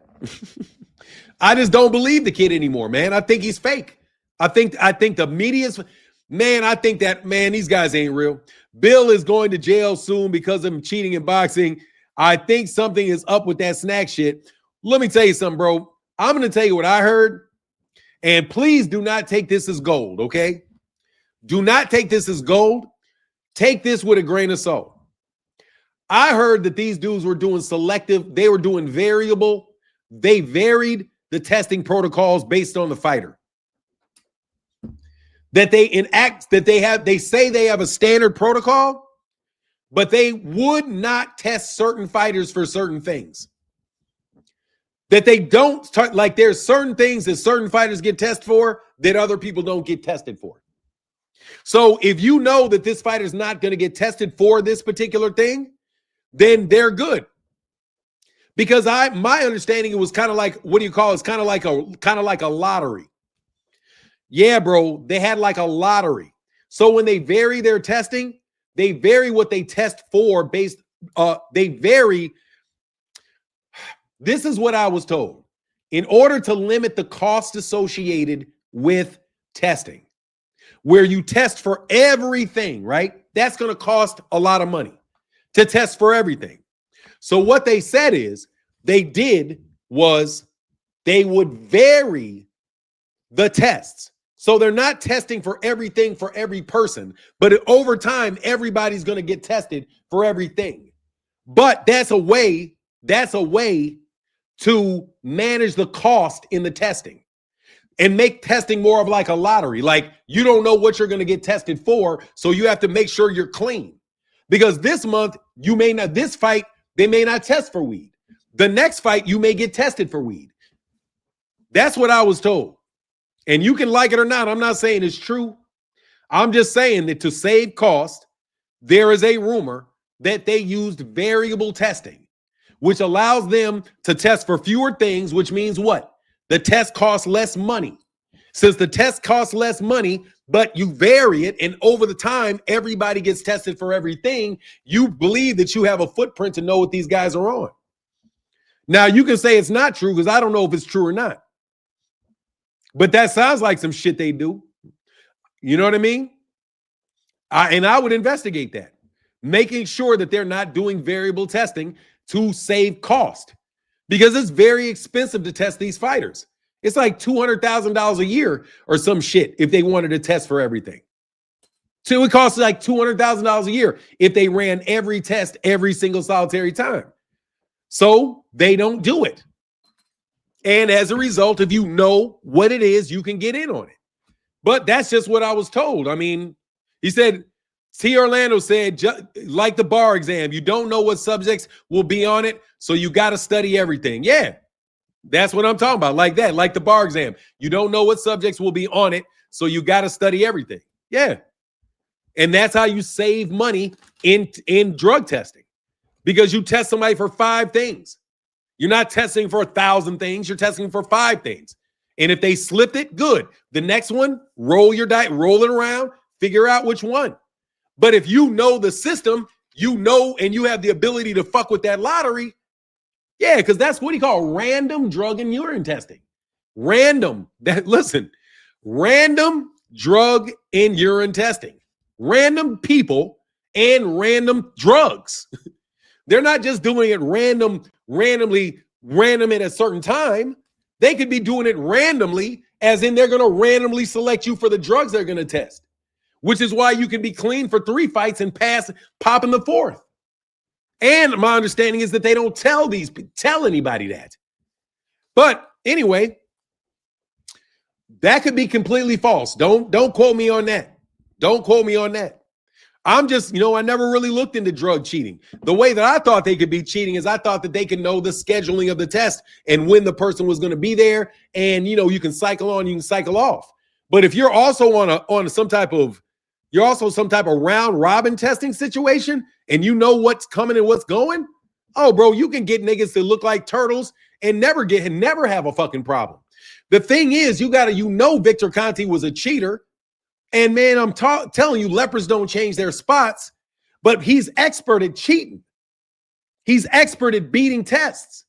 I just don't believe the kid anymore, man. I think he's fake. I think the media's, man, I think that, man, these guys ain't real. Bill is going to jail soon because of him cheating in boxing. I think something is up with that snack shit. Let me tell you something, bro. I'm going to tell you what I heard. And please do not take this as gold, okay? Do not take this as gold. Take this with a grain of salt. I heard that these dudes were doing selective. They were doing variable. They varied the testing protocols based on the fighter. That they say they have a standard protocol, but they would not test certain fighters for certain things. That they don't, like there's certain things that certain fighters get tested for that other people don't get tested for. So if you know that this fighter's not going to get tested for this particular thing, then they're good. Because my understanding, it was kind of like, what do you call it? It's kind of like a lottery. Yeah, bro, they had like a lottery. So when they vary their testing, They vary what they test for based, they vary. This is what I was told. In order to limit the cost associated with testing, where you test for everything, right? That's going to cost a lot of money to test for everything. So what they said is they would vary the tests. So they're not testing for everything for every person, but over time, everybody's going to get tested for everything. But that's a way to manage the cost in the testing and make testing more of like a lottery. Like, you don't know what you're going to get tested for, so you have to make sure you're clean. Because this month, this fight, they may not test for weed. The next fight, you may get tested for weed. That's what I was told. And you can like it or not. I'm not saying it's true. I'm just saying that to save cost, there is a rumor that they used variable testing, which allows them to test for fewer things, which means what? The test costs less money. Since the test costs less money, but you vary it, and over the time, everybody gets tested for everything, you believe that you have a footprint to know what these guys are on. Now, you can say it's not true because I don't know if it's true or not. But that sounds like some shit they do. You know what I mean? I would investigate that, making sure that they're not doing variable testing to save cost, because it's very expensive to test these fighters. It's like $200,000 a year or some shit if they wanted to test for everything. So it costs like $200,000 a year if they ran every test every single solitary time. So they don't do it. And as a result, if you know what it is, you can get in on it. But that's just what I was told. I mean, he said, T. Orlando said, like the bar exam, you don't know what subjects will be on it, so you got to study everything. Yeah, that's what I'm talking about. Like that, like the bar exam. You don't know what subjects will be on it, so you got to study everything. Yeah. And that's how you save money in drug testing, because you test somebody for 5 things. You're not testing for 1,000 things. You're testing for 5 things. And if they slipped it, good. The next one, roll your dice, roll it around, figure out which one. But if you know the system, you know, and you have the ability to fuck with that lottery, yeah, because that's what he called random drug and urine testing. Random drug and urine testing. Random people and random drugs. They're not just doing it random at a certain time. They could be doing it randomly, as in they're going to randomly select you for the drugs they're going to test, which is why you can be clean for 3 fights and pop in the 4th. And my understanding is that they don't tell anybody that. But anyway, that could be completely false. Don't quote me on that. Don't quote me on that. I'm just, I never really looked into drug cheating. The way that I thought they could be cheating is I thought that they could know the scheduling of the test and when the person was going to be there. And, you can cycle on, you can cycle off. But if you're also on some type of round robin testing situation, and you know what's coming and what's going, oh, bro, you can get niggas to look like turtles and never have a fucking problem. The thing is, Victor Conte was a cheater. And man, I'm telling you, lepers don't change their spots, but he's expert at cheating. He's expert at beating tests.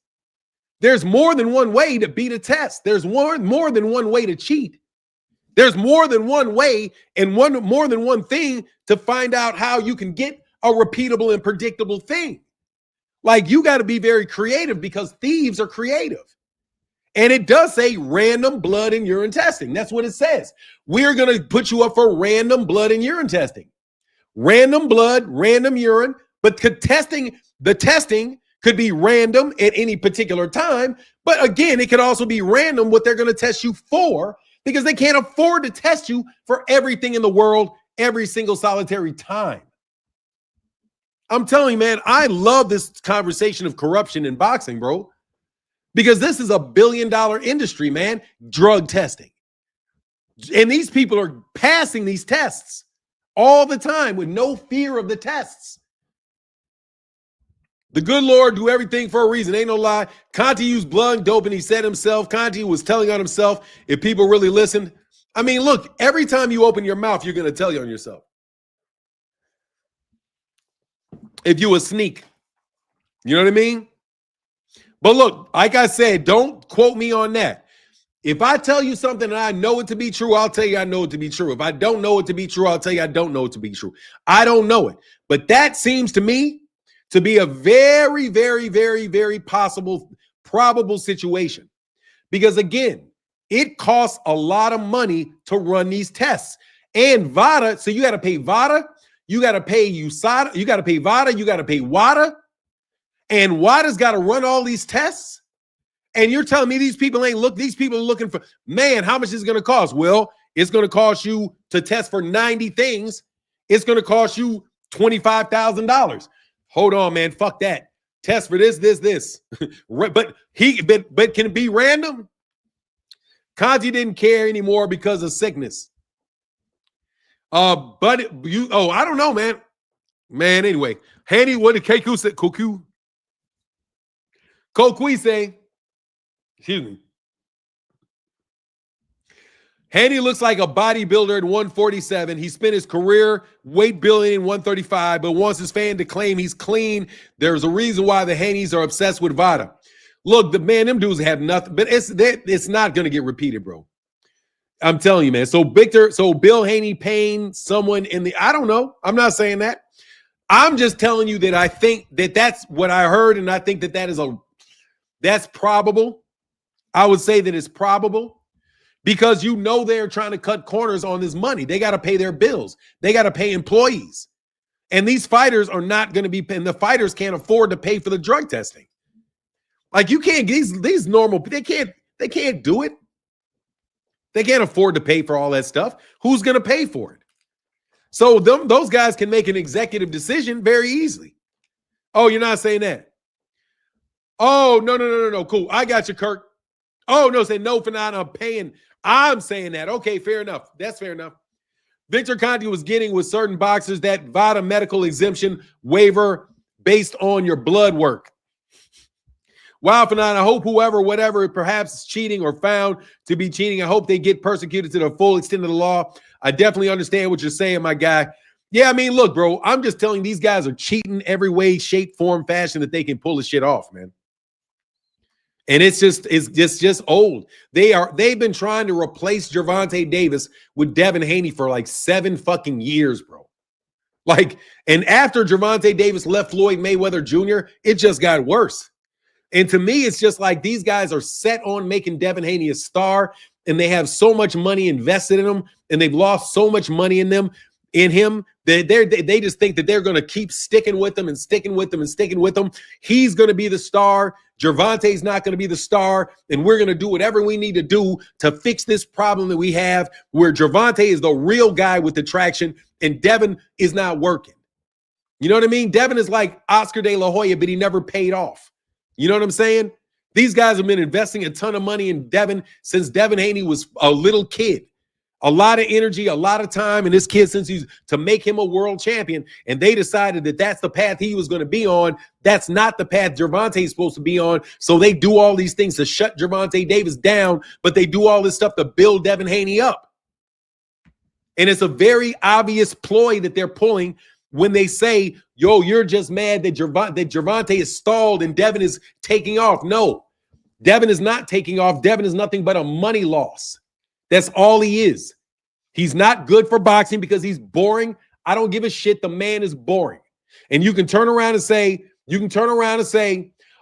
There's more than one way to beat a test. There's more than one way to cheat. There's more than one way and more than one thing to find out how you can get a repeatable and predictable thing. Like, you got to be very creative, because thieves are creative. And it does say random blood and urine testing. That's what it says. We're going to put you up for random blood and urine testing. Random blood, random urine, but the testing could be random at any particular time. But again, it could also be random what they're going to test you for, because they can't afford to test you for everything in the world every single solitary time. I'm telling you, man, I love this conversation of corruption in boxing, bro. Because this is a $1 billion industry, man, drug testing. And these people are passing these tests all the time with no fear of the tests. The good Lord do everything for a reason. Ain't no lie. Conte used blood and dope, and he said himself. Conte was telling on himself if people really listened. I mean, look, every time you open your mouth, you're going to tell you on yourself. if you a sneak. You know what I mean? But look, like I said, don't quote me on that. If I tell you something and I know it to be true, I'll tell you I know it to be true. If I don't know it to be true, I'll tell you I don't know it to be true. I don't know it. But that seems to me to be a very, very, very, very possible, probable situation. Because again, it costs a lot of money to run these tests. And VADA, so you got to pay VADA, you got to pay USADA, you got to pay VADA, you got to pay WADA, and WADA's got to run all these tests. And you're telling me these people these people are looking for, man, how much is it going to cost? Well, it's going to cost you to test for 90 things. It's going to cost you $25,000. Hold on, man. Fuck that. Test for this. but can it be random? Kanji didn't care anymore because of sickness. I don't know, man. Man, anyway. Haney, what did Keku say? Kokui say? Excuse me. Haney looks like a bodybuilder at 147. He spent his career weight building in 135, but wants his fan to claim he's clean. There's a reason why the Haneys are obsessed with VADA. Look, them dudes have nothing, but it's not going to get repeated, bro. I'm telling you, man. So Bill Haney paying someone I don't know. I'm not saying that. I'm just telling you that I think that that's what I heard, and I think that's probable. I would say that it's probable because they're trying to cut corners on this money. They got to pay their bills. They got to pay employees. And these fighters are not going to be paying. The fighters can't afford to pay for the drug testing. Like you can't, these normal, they can't do it. They can't afford to pay for all that stuff. Who's going to pay for it? So those guys can make an executive decision very easily. Oh, you're not saying that? Oh, no. Cool. I got you, Kirk. Oh, no, say no for not I'm paying. I'm saying that. Okay, fair enough. That's fair enough. Victor Conti was getting with certain boxers that VADA medical exemption waiver based on your blood work. Wow, Fanon, I hope whatever, perhaps is cheating or found to be cheating, I hope they get persecuted to the full extent of the law. I definitely understand what you're saying, my guy. Yeah, I mean, look, bro, I'm just telling you, these guys are cheating every way, shape, form, fashion that they can pull the shit off, man. And it's just old. They've been trying to replace Gervonta Davis with Devin Haney for like 7 fucking years, bro. Like, and after Gervonta Davis left Floyd Mayweather Jr., it just got worse. And to me, it's just like these guys are set on making Devin Haney a star, and they have so much money invested in him, and they've lost so much money in him that they just think that they're going to keep sticking with him and sticking with him and sticking with him. He's going to be the star. Gervonta's not going to be the star, and we're going to do whatever we need to do to fix this problem that we have where Gervonta is the real guy with the traction and Devin is not working. You know what I mean? Devin is like Oscar De La Hoya, but he never paid off. You know what I'm saying? These guys have been investing a ton of money in Devin since Devin Haney was a little kid. A lot of energy, a lot of time, and this kid to make him a world champion. And they decided that that's the path he was going to be on. That's not the path Gervonta is supposed to be on. So they do all these things to shut Gervonta Davis down, but they do all this stuff to build Devin Haney up. And it's a very obvious ploy that they're pulling when they say, yo, you're just mad that Gervonta is stalled and Devin is taking off. No, Devin is not taking off. Devin is nothing but a money loss. That's all he is. He's not good for boxing because he's boring. I don't give a shit. The man is boring. And you can turn around and say,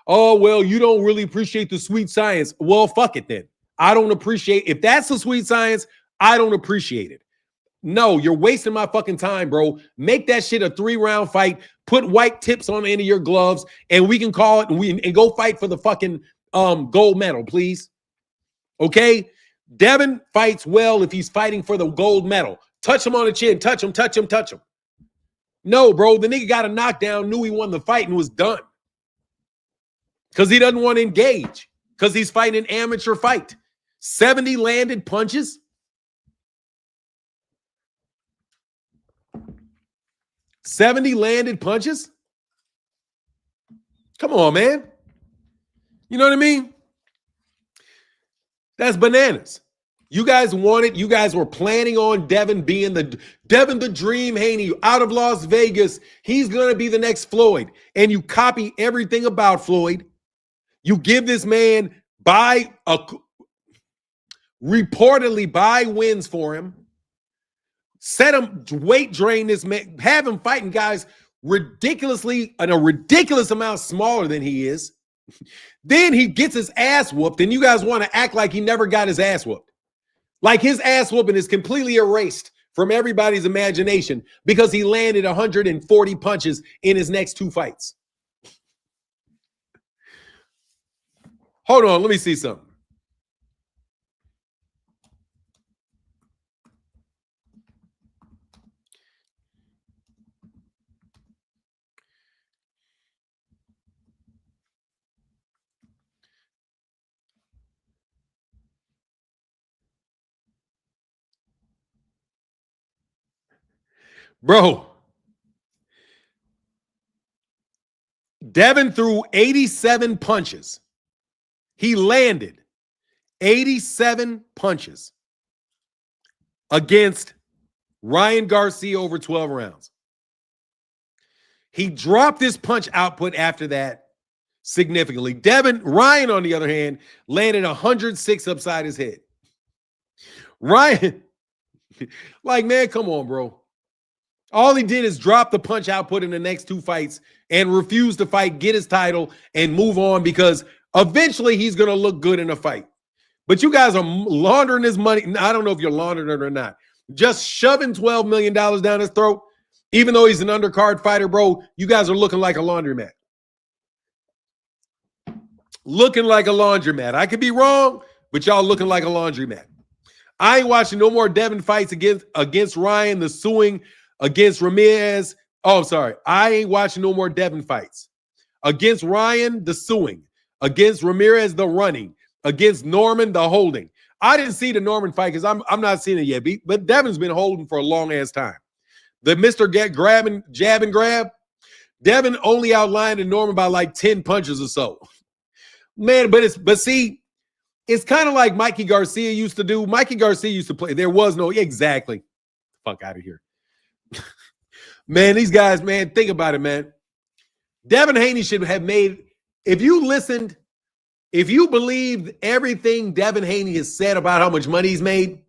oh, well, you don't really appreciate the sweet science. Well, fuck it then. I don't appreciate, if that's the sweet science, I don't appreciate it. No, you're wasting my fucking time, bro. Make that shit a 3-round fight. Put white tips on the end of your gloves, and we can call it and go fight for the fucking gold medal, please. Okay? Devin fights well if he's fighting for the gold medal. Touch him on the chin. Touch him. No, bro. The nigga got a knockdown, knew he won the fight, and was done. Because he doesn't want to engage. Because he's fighting an amateur fight. 70 landed punches. 70 landed punches? Come on, man. You know what I mean? That's bananas. You guys wanted, you guys were planning on Devin being Devin the Dream Haney out of Las Vegas. He's going to be the next Floyd. And you copy everything about Floyd. You give this man reportedly buy wins for him. Set him, weight drain this man, have him fighting guys ridiculously, in a ridiculous amount smaller than he is. Then he gets his ass whooped, and you guys want to act like he never got his ass whooped. Like his ass whooping is completely erased from everybody's imagination because he landed 140 punches in his next 2 fights. Hold on, let me see something. Bro, Devin threw 87 punches. He landed 87 punches against Ryan Garcia over 12 rounds. He dropped his punch output after that significantly. Ryan, on the other hand, landed 106 upside his head. Ryan, like, man, come on, bro. All he did is drop the punch output in the next 2 fights and refuse to fight, get his title, and move on because eventually he's going to look good in a fight. But you guys are laundering his money. I don't know if you're laundering it or not. Just shoving $12 million down his throat, even though he's an undercard fighter, bro, you guys are looking like a laundromat. Looking like a laundromat. I could be wrong, but y'all looking like a laundromat. I ain't watching no more Devin fights against Ryan, the suing, against Ramirez. Oh, sorry. I ain't watching no more Devin fights. Against Ryan, the suing. Against Ramirez, the running. Against Norman, the holding. I didn't see the Norman fight because I'm not seeing it yet. But Devin's been holding for a long-ass time. The Mr. Jab and grab. Devin only outlined Norman by like 10 punches or so. Man, but see, it's kind of like Mikey Garcia used to do. Mikey Garcia used to play. There was no, exactly. Fuck out of here. Man, these guys, man, think about it, man. Devin Haney should have made, if you believed everything Devin Haney has said about how much money he's made,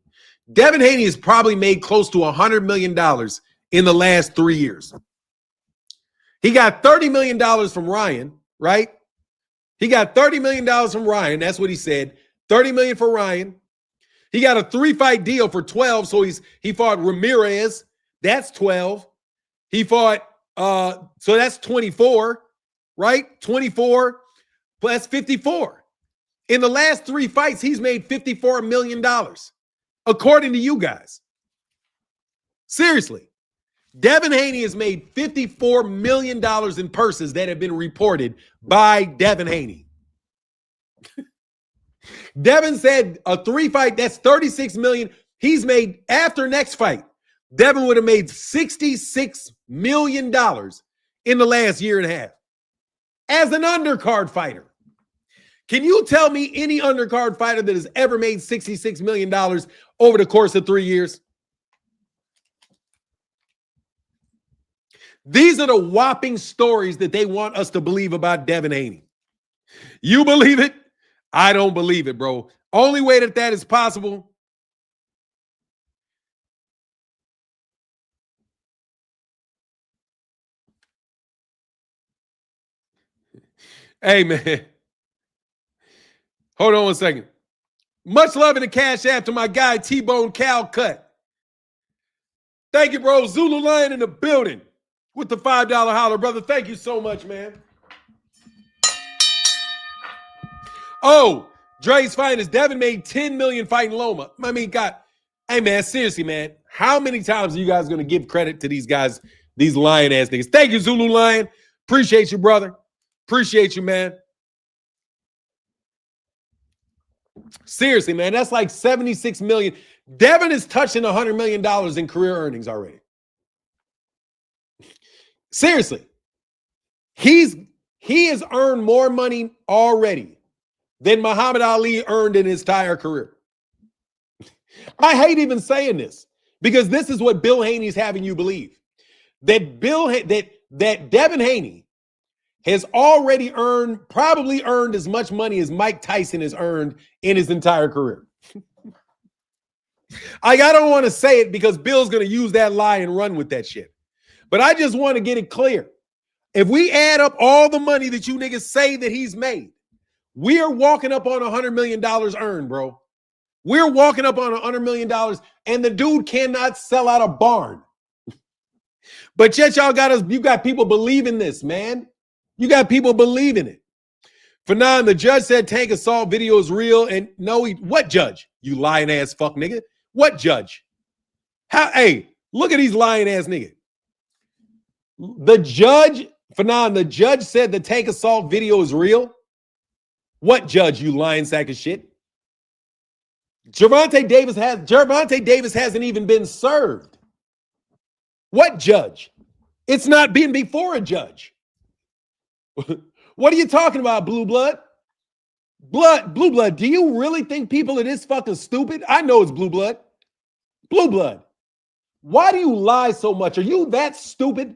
Devin Haney has probably made close to $100 million in the last 3 years. He got $30 million from Ryan, right? He got $30 million from Ryan. That's what he said. $30 million for Ryan. He got a 3-fight deal for 12. So he fought Ramirez. That's 12. He fought, so that's 24, right? 24 plus 54. In the last 3 fights, he's made $54 million, according to you guys. Seriously. Devin Haney has made $54 million in purses that have been reported by Devin Haney. Devin said a 3-fight, that's $36 million. He's made, after next fight, Devin would have made $66 million in the last year and a half as an undercard fighter. Can you tell me any undercard fighter that has ever made $66 million over the course of 3 years? These are the whopping stories that they want us to believe about Devin Haney. You believe it? I don't believe it, bro. Only way that is possible. Hey, man. Hold on 1 second. Much love in the Cash App to my guy, T-Bone Cal Cut. Thank you, bro. Zulu Lion in the building with the $5 holler, brother. Thank you so much, man. Oh, Dre's finest. Devin made $10 million fighting Loma. I mean, God. Hey, man, seriously, man. How many times are you guys going to give credit to these guys, these lion-ass niggas? Thank you, Zulu Lion. Appreciate you, brother. Appreciate you, man. Seriously, man, that's like $76 million. Devin is touching $100 million in career earnings already. Seriously. He has earned more money already than Muhammad Ali earned in his entire career. I hate even saying this because this is what Bill Haney's having you believe. That that Devin Haney has already probably earned as much money as Mike Tyson has earned in his entire career. I don't want to say it because Bill's going to use that lie and run with that shit. But I just want to get it clear. If we add up all the money that you niggas say that he's made, we are walking up on $100 million earned, bro. We're walking up on $100 million, and the dude cannot sell out a barn. But yet you got people believing this, man. You got people believing it. Fanon, the judge said tank assault video is real, and no, what judge? You lying ass fuck nigga. What judge? Hey, look at these lying ass niggas. The judge, Fanon, the judge said the tank assault video is real. What judge, you lying sack of shit? Gervonta Davis hasn't even been served. What judge? It's not been before a judge. What are you talking about, Blue Blood? Blue Blood, do you really think people are this fucking stupid? I know it's Blue Blood. Blue Blood, why do you lie so much? Are you that stupid?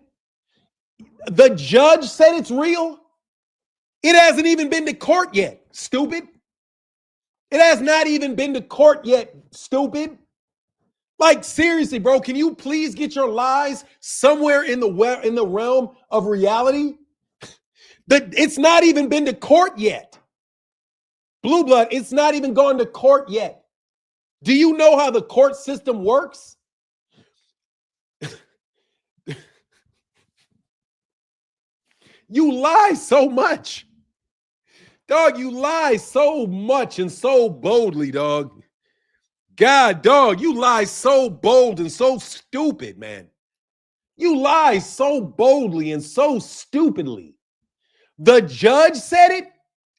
The judge said it's real. It hasn't even been to court yet, stupid. It has not even been to court yet, stupid. Like, seriously, bro, can you please get your lies somewhere in the realm of reality? It's not even been to court yet. Blue Blood, it's not even gone to court yet. Do you know how the court system works? You lie so much. Dog, you lie so much and so boldly, dog. God, dog, you lie so bold and so stupid, man. You lie so boldly and so stupidly. The judge said it?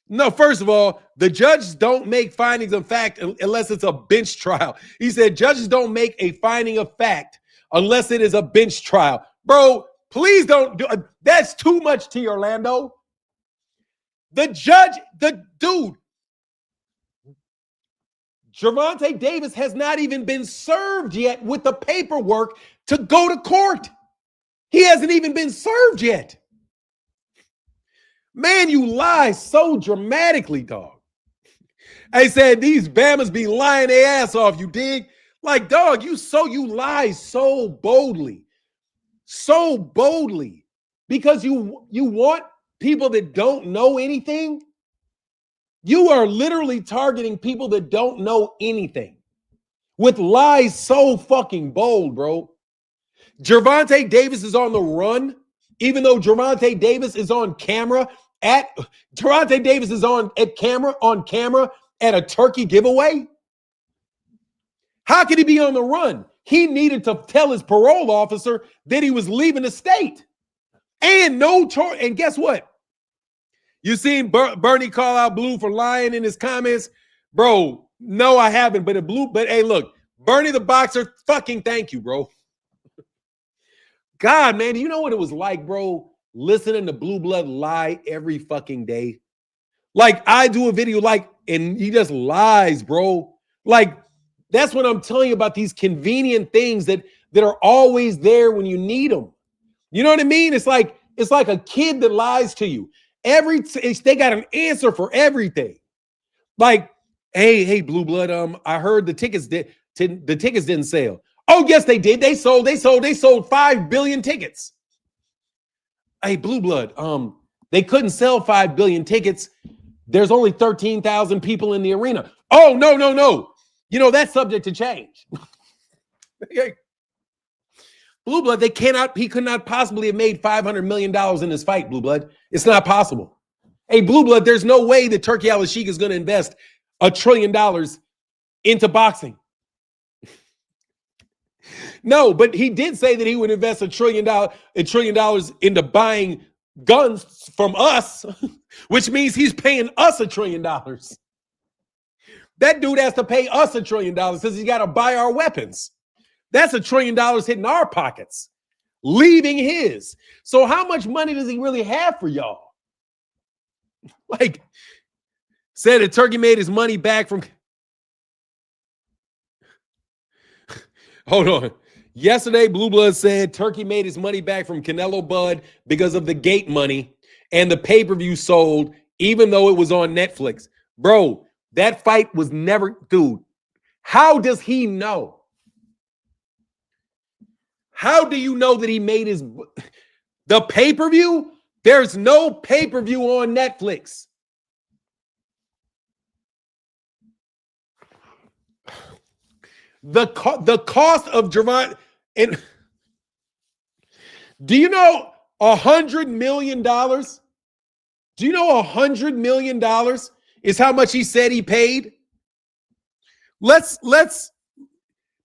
No, first of all, the judges don't make findings of fact unless it's a bench trial. He said judges don't make a finding of fact unless it is a bench trial. Bro, please don't do it. That's too much to Orlando. The judge, the dude, Gervonta Davis has not even been served yet with the paperwork to go to court. He hasn't even been served yet. Man, you lie so dramatically, dog. I said these Bamas be lying their ass off, you dig? Like, dog, you lie so boldly. So boldly. Because you want people that don't know anything. You are literally targeting people that don't know anything with lies so fucking bold, bro. Gervonta Davis is on the run, even though Gervonta Davis is on camera Gervonta Davis is on camera at a turkey giveaway. How could he be on the run? He needed to tell his parole officer that he was leaving the state. And and guess what? You seen Bernie call out Blue for lying in his comments? Bro, no, I haven't. But hey, look, Bernie the boxer, fucking thank you, bro. God, man, do you know what it was like, bro? Listening to Blue Blood lie every fucking day. Like, I do a video, and he just lies, bro. Like, that's what I'm telling you about, these convenient things that are always there when you need them. You know what I mean? It's like a kid that lies to you. They got an answer for everything. Like, hey, Blue Blood, I heard the tickets didn't sell. Oh, yes, they did. They sold 5 billion tickets. Hey, Blue Blood, they couldn't sell 5 billion tickets. There's only 13,000 people in the arena. Oh, no. You know, that's subject to change. Blue Blood, he could not possibly have made $500 million in this fight, Blue Blood. It's not possible. Hey, Blue Blood, there's no way that Turki Alasheik is going to invest $1 trillion into boxing. No, but he did say that he would invest $1 trillion into buying guns from us, which means he's paying us $1 trillion. That dude has to pay us $1 trillion because he's got to buy our weapons. That's $1 trillion hitting our pockets, leaving his. So how much money does he really have for y'all? Like, said that Turkey made his money back from. Hold on. Yesterday, Blue Blood said Turkey made his money back from Canelo Bud because of the gate money and the pay-per-view sold, even though it was on Netflix. Bro, that fight was never, dude. How does he know? How do you know that he made the pay-per-view? There's no pay-per-view on Netflix. The cost of Gervonta, and do you know $100 million? Do you know $100 million is how much he said he paid?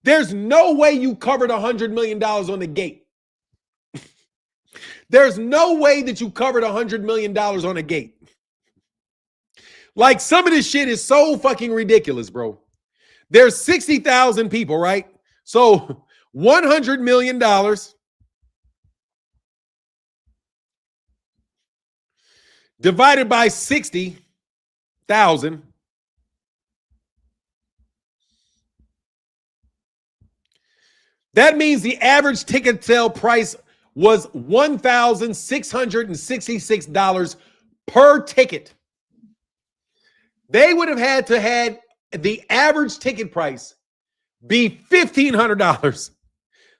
There's no way you covered $100 million on the gate. There's no way that you covered $100 million on a gate. Like, some of this shit is so fucking ridiculous, bro. There's 60,000 people, right? So $100 million divided by 60,000. That means the average ticket sale price was $1,666 per ticket. They would have had to had the average ticket price be $1,500.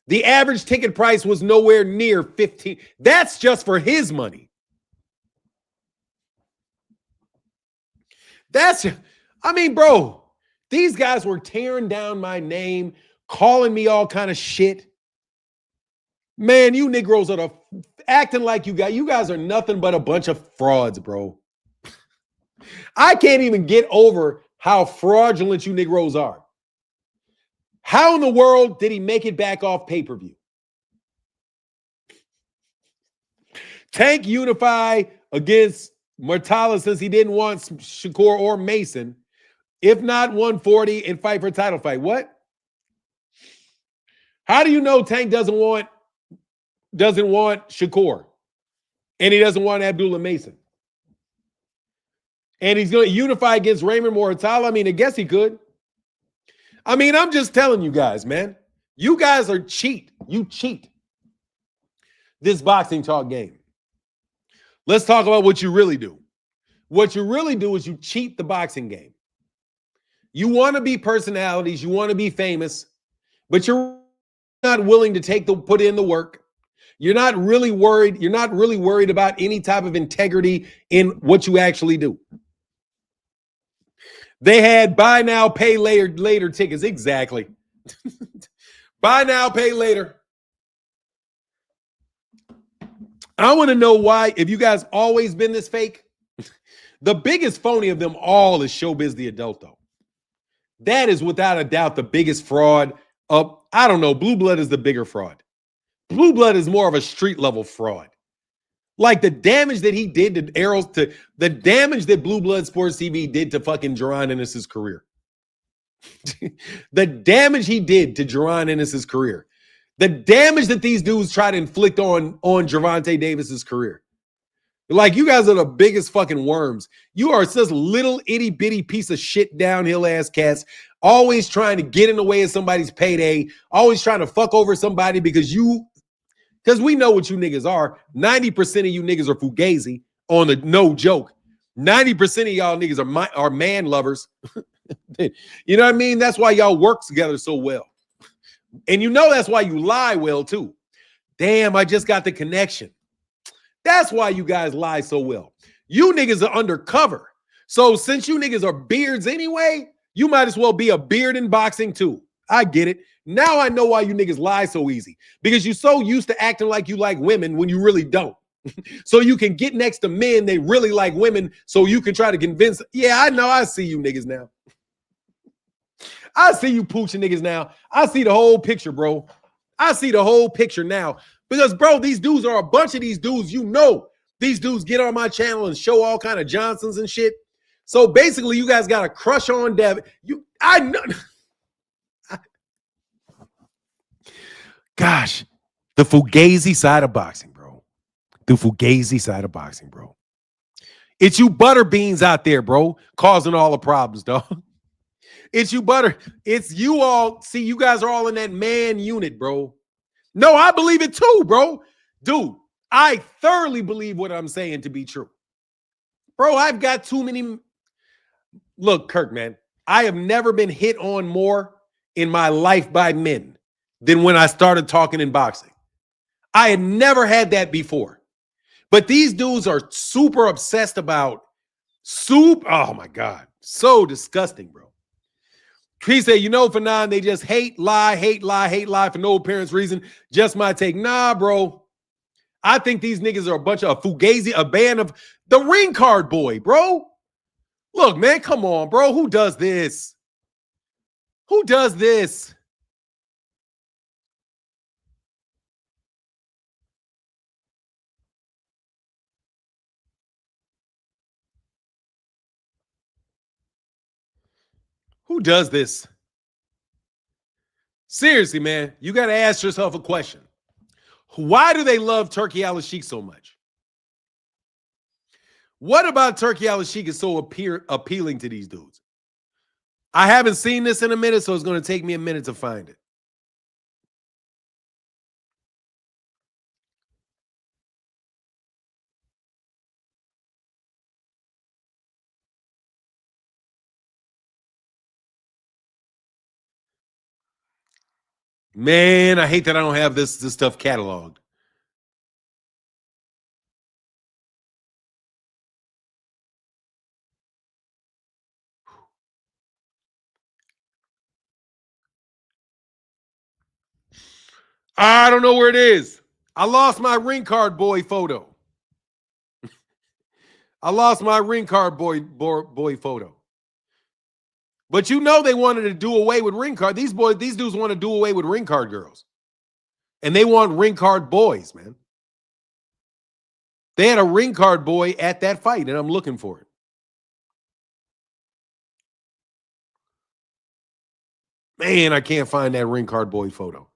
The average ticket price was nowhere near 15. That's just for his money. Bro, these guys were tearing down my name, calling me all kind of shit. Man, you Negroes are acting like you guys are nothing but a bunch of frauds, bro. I can't even get over how fraudulent you Negroes are. How in the world did he make it back off pay-per-view? Tank unify against Murtala since he didn't want Shakur or Mason. If not 140 and fight for a title fight. What? How do you know Tank doesn't want Shakur? And he doesn't want Abdullah Mason? And he's going to unify against Raymond Murtala? I guess he could. I'm just telling you guys, man. You guys are cheat. You cheat. This boxing talk game. Let's talk about what you really do. What you really do is you cheat the boxing game. You want to be personalities. You want to be famous. But you're not willing to put in the work. You're not really worried. You're not really worried about any type of integrity in what you actually do. They had buy now, pay later tickets. Exactly. Buy now, pay later. I want to know why, if you guys always been this fake. The biggest phony of them all is Showbiz the Adult, though. That is without a doubt the biggest fraud of, I don't know, Blue Blood is the bigger fraud. Blue Blood is more of a street level fraud. Like the damage that he did to Arrows, to the damage that Blue Blood Sports TV did to fucking Jerron Ennis's career. The damage he did to Jerron Ennis's career. The damage that these dudes try to inflict on Gervonta Davis's career. Like, you guys are the biggest fucking worms. You are such little itty bitty piece of shit downhill ass cats, always trying to get in the way of somebody's payday, always trying to fuck over somebody because we know what you niggas are. 90% of you niggas are fugazi on the no joke. 90% of y'all niggas are man lovers. You know what I mean? That's why y'all work together so well. And you know that's why you lie well too. Damn, I just got the connection. That's why you guys lie so well. You niggas are undercover. So since you niggas are beards anyway, you might as well be a beard in boxing too. I get it. Now I know why you niggas lie so easy. Because you're so used to acting like you like women when you really don't. So you can get next to men, they really like women, so you can try to convince. Yeah, I know. I see you niggas now. I see you pooching niggas now. I see the whole picture, bro. I see the whole picture now. Because, bro, these dudes are a bunch of these dudes. You know, these dudes get on my channel and show all kind of Johnsons and shit. So basically, you guys got a crush on Devin. I know. Gosh, the fugazi side of boxing, bro. The fugazi side of boxing, bro. It's you butter beans out there, bro, causing all the problems, dog. It's you, Butter. It's you all. See, you guys are all in that man unit, bro. No, I believe it too, bro. Dude, I thoroughly believe what I'm saying to be true. Bro, I've got too many. Look, Kirk, man, I have never been hit on more in my life by men than when I started talking in boxing. I had never had that before. But these dudes are super obsessed about soup. Oh my God. So disgusting, bro. He said, you know, Fanon, they just hate, lie for no apparent reason. Just my take. Nah, bro. I think these niggas are a bunch of fugazi, a band of the ring card boy, bro. Look, man, come on, bro. Who does this? Who does this? Who does this? Seriously, man, you got to ask yourself a question. Why do they love Turki Alasheik so much? What about Turki Alasheik is so appealing to these dudes? I haven't seen this in a minute, so it's going to take me a minute to find it. Man, I hate that I don't have this stuff cataloged. I don't know where it is. I lost my ring card boy photo. I lost my ring card boy photo. But you know they wanted to do away with ring card. These dudes want to do away with ring card girls. And they want ring card boys, man. They had a ring card boy at that fight, and I'm looking for it. Man, I can't find that ring card boy photo.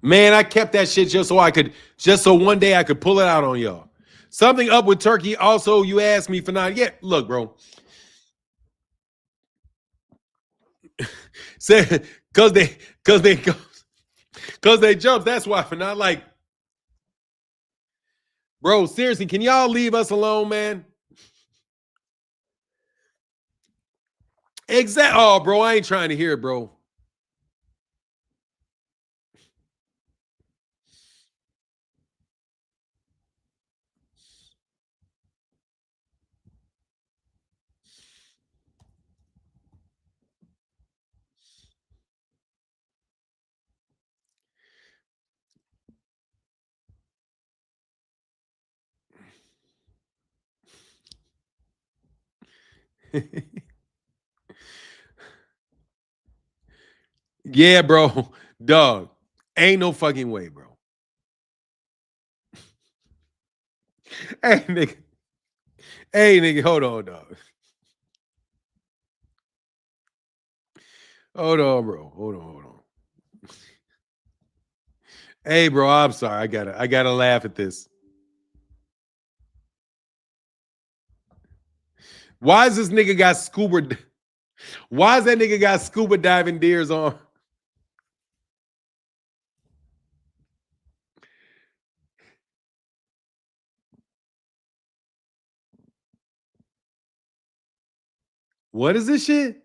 Man, I kept that shit just so one day I could pull it out on y'all. Something up with Turki. Also, you asked me for not. Yeah, look, bro. Say because they jumped. That's why for not like, bro. Seriously, can y'all leave us alone, man? Oh, bro, I ain't trying to hear it, bro. Yeah, bro. Dog. Ain't no fucking way, bro. Hey, nigga. Hey, nigga, hold on, dog. Hold on, bro. Hold on. Hey, bro, I'm sorry. I gotta laugh at this. Why is this nigga got scuba? Why is that nigga got scuba diving deers on? What is this shit?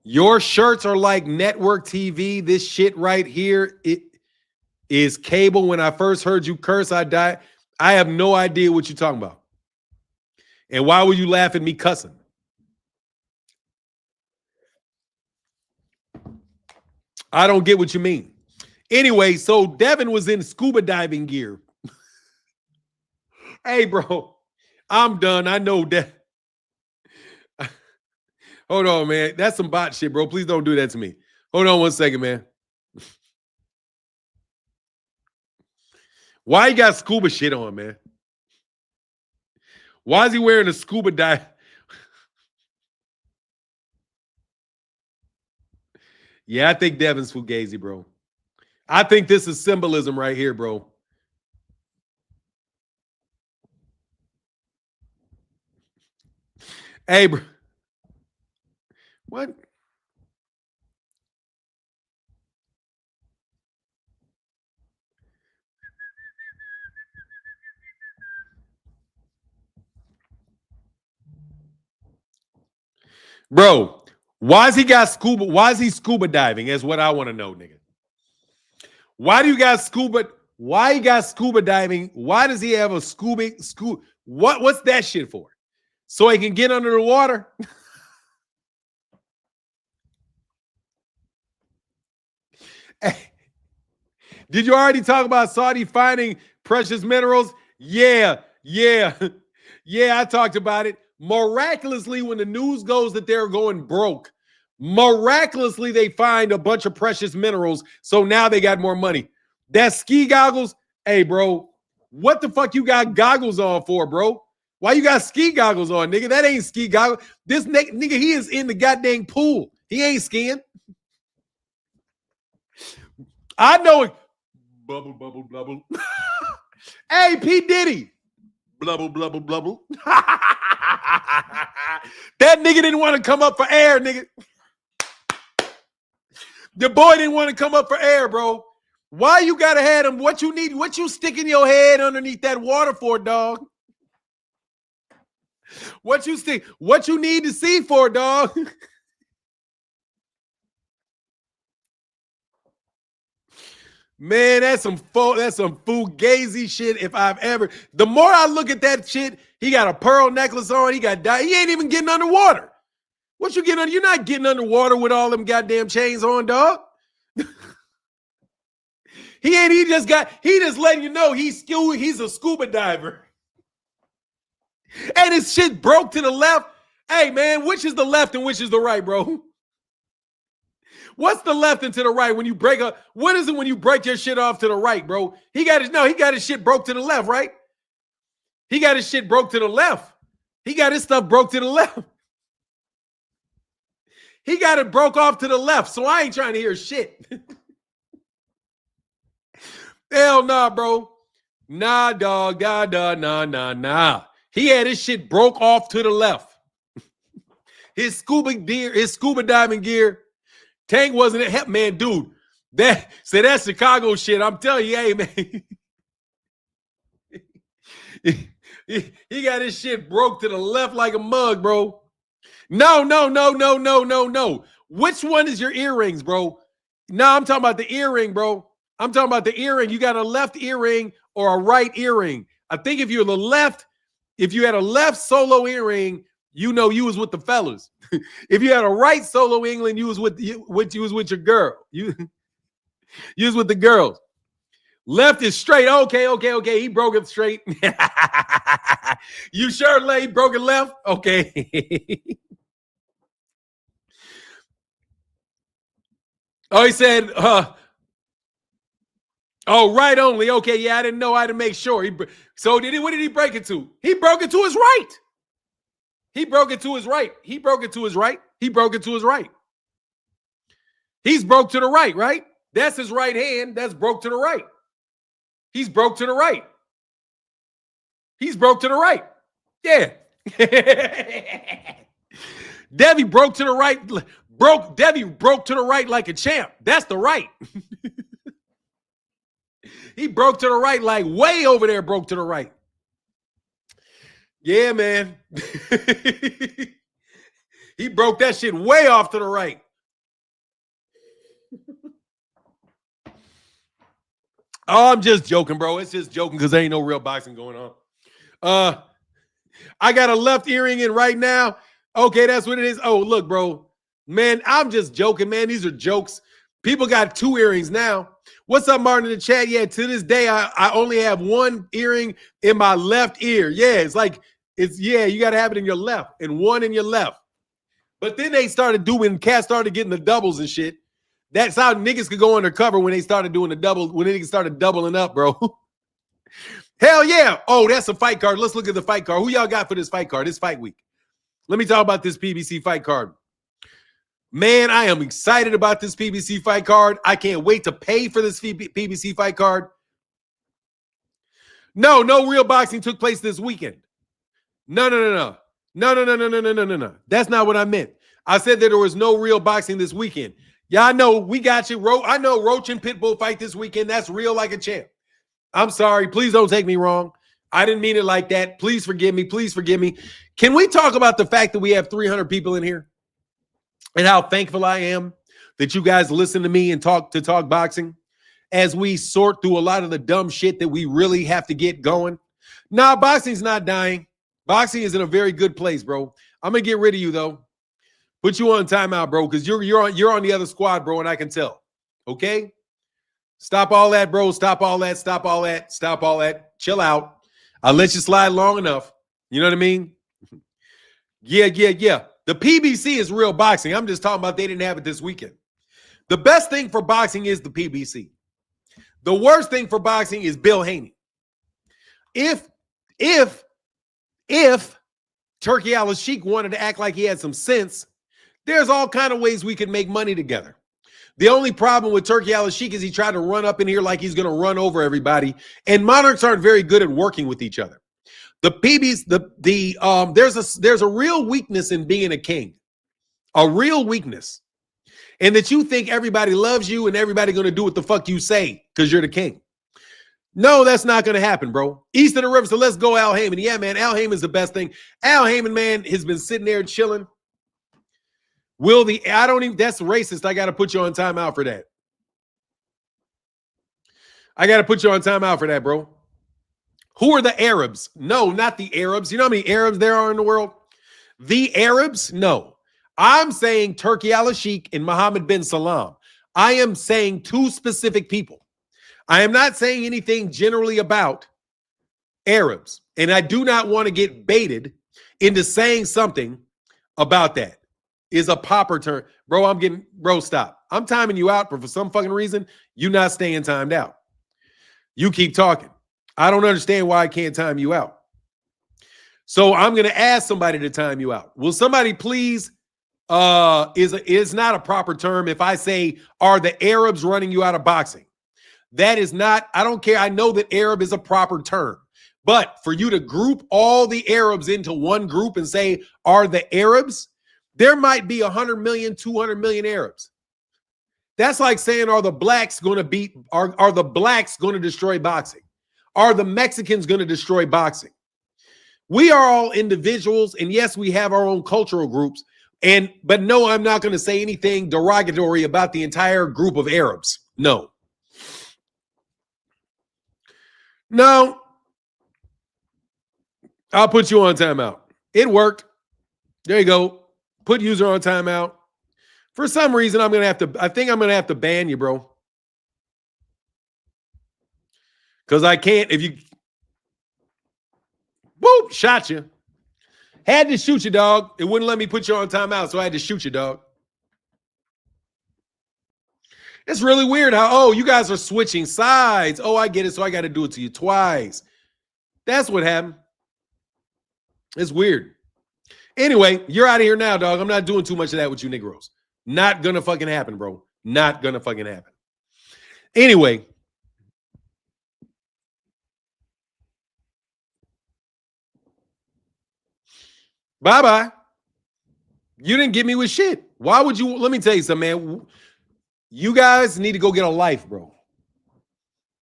Your shirts are like network TV. This shit right here, it is cable. When I first heard you curse, I died. I have no idea what you're talking about. And why were you laughing at me cussing? I don't get what you mean. Anyway, so Devin was in scuba diving gear. Hey, bro, I'm done. I know that. Hold on, man. That's some bot shit, bro. Please don't do that to me. Hold on one second, man. Why you got scuba shit on, man? Why is he wearing a scuba dive? Yeah, I think Devin's fugazi, bro. I think this is symbolism right here, bro. Hey, bro. What? Bro, why is he scuba diving? Is what I want to know, nigga. Why do you got scuba? Why he got scuba diving? Why does he have a scuba? What's that shit for? So he can get under the water? Did you already talk about Saudi finding precious minerals? Yeah. Yeah, I talked about it. Miraculously, when the news goes that they're going broke, miraculously they find a bunch of precious minerals. So now they got more money. That ski goggles, hey, bro, what the fuck you got goggles on for, bro? Why you got ski goggles on, nigga? That ain't ski goggles. This nigga, he is in the goddamn pool. He ain't skiing. I know it. Bubble, bubble, bubble. Hey, P. Diddy. Blubble, blubble, blubble. That nigga didn't want to come up for air, nigga. The boy didn't want to come up for air, bro. Why you gotta have him? What you need? What you sticking your head underneath that water for, dog? What you stick? What you need to see for, dog? Man, that's some fugazi shit. If I've ever, the more I look at that shit, he got a pearl necklace on. He ain't even getting underwater. What you getting under? You're not getting underwater with all them goddamn chains on, dog. He just letting you know he's a scuba diver. And his shit broke to the left. Hey man, which is the left and which is the right, bro? What's the left and to the right when you break up? What is it when you break your shit off to the right, bro? He got his shit broke to the left, right? He got his shit broke to the left. He got his stuff broke to the left. He got it broke off to the left, so I ain't trying to hear shit. Hell nah, bro. Nah, dog. Nah. He had his shit broke off to the left. His scuba diving gear. Tank wasn't it, man, dude. That's Chicago shit. I'm telling you, hey, man. He got his shit broke to the left like a mug, bro. No. Which one is your earrings, bro? No, I'm talking about the earring, bro. I'm talking about the earring. You got a left earring or a right earring. I think if you had a left solo earring, you was with the fellas. If you had a right solo England, you was with your girl. You was with the girls. Left is straight. Okay. He broke it straight. You sure, Lay? Broke it left? Okay. Oh, he said, right only. Okay, yeah, I didn't know. I had to make sure. What did he break it to? He broke it to his right. He broke it to his right. He's broke to the right, right? That's his right hand. That's broke to the right. He's broke to the right. Yeah. Debbie broke to the right. Debbie broke to the right like a champ. That's the right. He broke to the right, like way over there, broke to the right. Yeah, man. He broke that shit way off to the right. Oh, I'm just joking, bro. It's just joking because there ain't no real boxing going on. I got a left earring in right now. Okay, that's what it is. Oh, look, bro. Man, I'm just joking, man. These are jokes. People got 2 earrings now. What's up, Martin, in the chat? Yeah, to this day, I only have 1 earring in my left ear. Yeah, you got to have it in your left and 1 in your left. But then cats started getting the doubles and shit. That's how niggas could go undercover when they started doing the double, when niggas started doubling up, bro. Hell yeah. Oh, that's a fight card. Let's look at the fight card. Who y'all got for this fight card? This fight week. Let me talk about this PBC fight card. Man, I am excited about this PBC fight card. I can't wait to pay for this PBC fight card. No real boxing took place this weekend. No. That's not what I meant. I said that there was no real boxing this weekend. Yeah, I know. We got you. I know Roach and Pitbull fight this weekend. That's real like a champ. I'm sorry. Please don't take me wrong. I didn't mean it like that. Please forgive me. Please forgive me. Can we talk about the fact that we have 300 people in here and how thankful I am that you guys listen to me and talk boxing as we sort through a lot of the dumb shit that we really have to get going? Nah, boxing's not dying. Boxing is in a very good place, bro. I'm going to get rid of you, though. Put you on timeout, bro, because you're on the other squad, bro, and I can tell. Okay? Stop all that, bro. Stop all that. Stop all that. Stop all that. Chill out. I'll let you slide long enough. You know what I mean? Yeah. The PBC is real boxing. I'm just talking about they didn't have it this weekend. The best thing for boxing is the PBC. The worst thing for boxing is Bill Haney. If Turki Alasheik wanted to act like he had some sense, there's all kind of ways we could make money together. The only problem with Turki Alasheik is he tried to run up in here like he's going to run over everybody, and monarchs aren't very good at working with each other. The PBs, there's a real weakness in being a king, a real weakness, and that you think everybody loves you and everybody going to do what the fuck you say because you're the king. No, that's not going to happen, bro. East of the river, so let's go Al Heyman. Yeah, man, Al Heyman's the best thing. Al Heyman, man, has been sitting there chilling. That's racist. I got to put you on timeout for that. I got to put you on timeout for that, bro. Who are the Arabs? No, not the Arabs. You know how many Arabs there are in the world? The Arabs? No. I'm saying Turki Alasheik and Mohammed bin Salam. I am saying two specific people. I am not saying anything generally about Arabs. And I do not want to get baited into saying something about that. Is a popper term. Bro, stop. I'm timing you out, but for some fucking reason, you're not staying timed out. You keep talking. I don't understand why I can't time you out. So I'm going to ask somebody to time you out. Will somebody please, is not a proper term if I say, are the Arabs running you out of boxing? That is not, I don't care. I know that Arab is a proper term. But for you to group all the Arabs into one group and say, are the Arabs? There might be 100 million, 200 million Arabs. That's like saying, are the blacks going to are the blacks going to destroy boxing? Are the Mexicans going to destroy boxing? We are all individuals, and yes, we have our own cultural groups. But no, I'm not going to say anything derogatory about the entire group of Arabs. No. I'll put you on timeout. It worked. There you go. Put user on timeout. For some reason, I think I'm going to have to ban you, bro. Because I can't, if you, whoop, shot you. Had to shoot you, dog. It wouldn't let me put you on timeout, so I had to shoot you, dog. It's really weird how, you guys are switching sides. Oh, I get it, so I got to do it to you twice. That's what happened. It's weird. Anyway, you're out of here now, dog. I'm not doing too much of that with you Negroes. Not gonna fucking happen, bro. Not gonna fucking happen. Anyway. Bye-bye. You didn't get me with shit. Why would you? Let me tell you something, man. You guys need to go get a life, bro.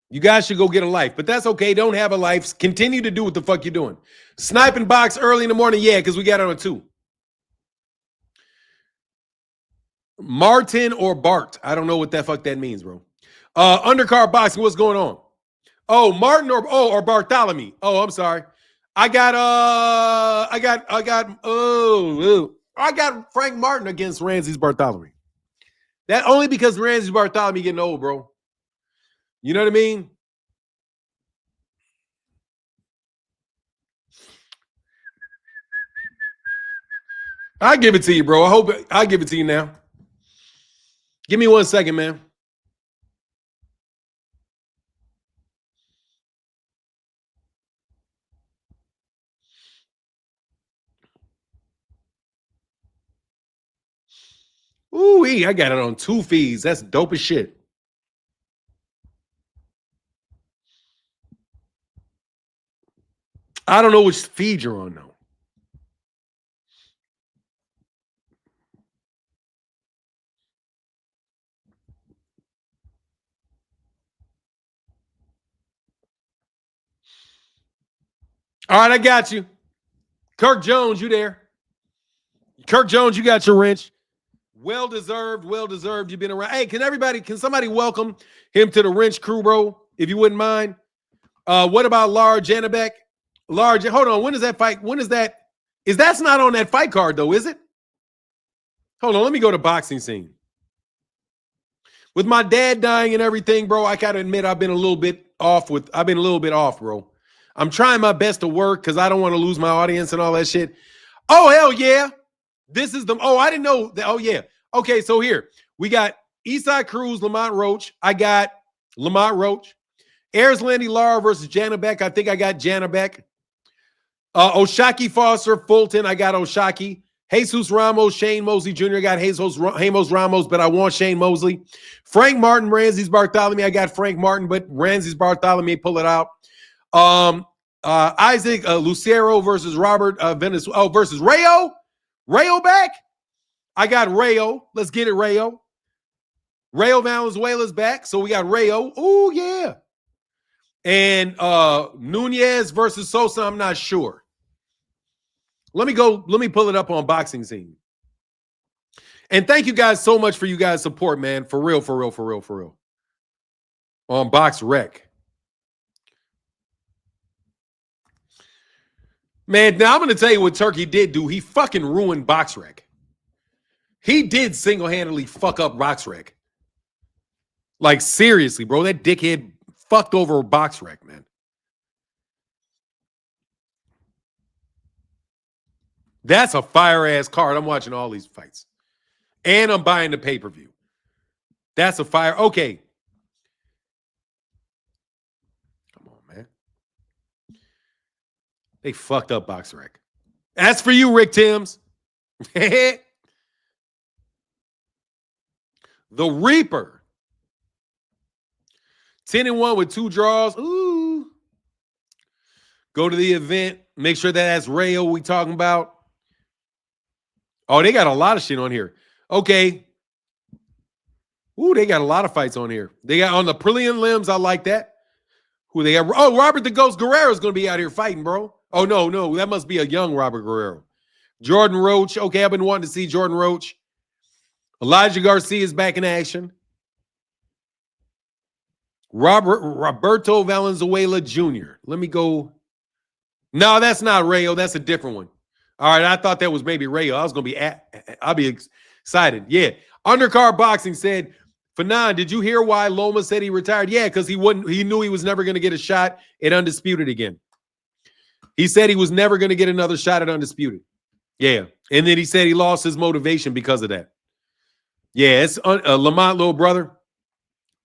You guys should go get a life. But that's okay. Don't have a life. Continue to do what the fuck you're doing. Snipe and box early in the morning. Yeah, because we got it on 2. Martin or Bart. I don't know what the fuck that means, bro. Undercard boxing. What's going on? Oh, Martin or Bartholomew. Oh, I'm sorry. I got Frank Martin against Ramses Bartholomew. That only because Ramses Bartholomew getting old, bro. You know what I mean? I'll give it to you, bro. I'll give it to you now. Give me 1 second, man. Ooh-wee, I got it on 2 feeds. That's dope as shit. I don't know which feed you're on, though. All right, I got you. Kirk Jones, you there? Kirk Jones, you got your wrench. Well deserved, well deserved. You've been around. Hey, can somebody welcome him to the wrench crew, bro? If you wouldn't mind. What about Lar Janabek? Hold on. When is that fight? When is that? That's not on that fight card, though, is it? Hold on. Let me go to boxing scene. With my dad dying and everything, bro, I gotta admit I've been a little bit off, bro. I'm trying my best to work because I don't want to lose my audience and all that shit. Oh, hell yeah. This is I didn't know that. Oh, yeah. Okay, so here we got Eastside Cruz, Lamont Roach. I got Lamont Roach. Ayers Landy Lara versus Janabek. I think I got Janabek. Oshaki Foster, Fulton. I got Oshaki. Jesus Ramos, Shane Mosley Jr. I got Jesus Ramos, but I want Shane Mosley. Frank Martin, Ramses Bartholomew. I got Frank Martin, but Ramses Bartholomew, pull it out. Isaac Lucero versus Robert Venezuela. Versus Rayo. Rayo back. I got Rayo. Let's get it, Rayo. Rayo Valenzuela's back, so we got Rayo. Oh yeah. And Nunez versus Sosa. I'm not sure. Let me pull it up on Boxing Scene. And thank you guys so much for you guys' support, man. For real. On Box Rec. Man, now I'm going to tell you what Turkey did do. He fucking ruined Box Rec. He did single-handedly fuck up Box Rec. Like, seriously, bro. That dickhead fucked over Box Rec, man. That's a fire-ass card. I'm watching all these fights. And I'm buying the pay-per-view. That's a fire. Okay. Come on, man. They fucked up Box Rec. That's for you, Rick Timms. The Reaper. 10-1 with 2 draws. Ooh. Go to the event. Make sure that's Rayo we talking about. Oh, they got a lot of shit on here. Okay. Ooh, they got a lot of fights on here. They got on the brilliant limbs. I like that. Who they got? Oh, Robert the Ghost Guerrero is going to be out here fighting, bro. Oh, no. That must be a young Robert Guerrero. Jordan Roach. Okay, I've been wanting to see Jordan Roach. Elijah Garcia is back in action. Roberto Valenzuela Jr. Let me go. No, that's not Rayo. That's a different one. All right, I thought that was maybe Rayo. I'll be excited. Yeah. Undercard Boxing said, Fanon, did you hear why Loma said he retired? Yeah, because he knew he was never going to get a shot at Undisputed again. He said he was never going to get another shot at Undisputed. Yeah. And then he said he lost his motivation because of that. Yeah, it's Lamont little brother.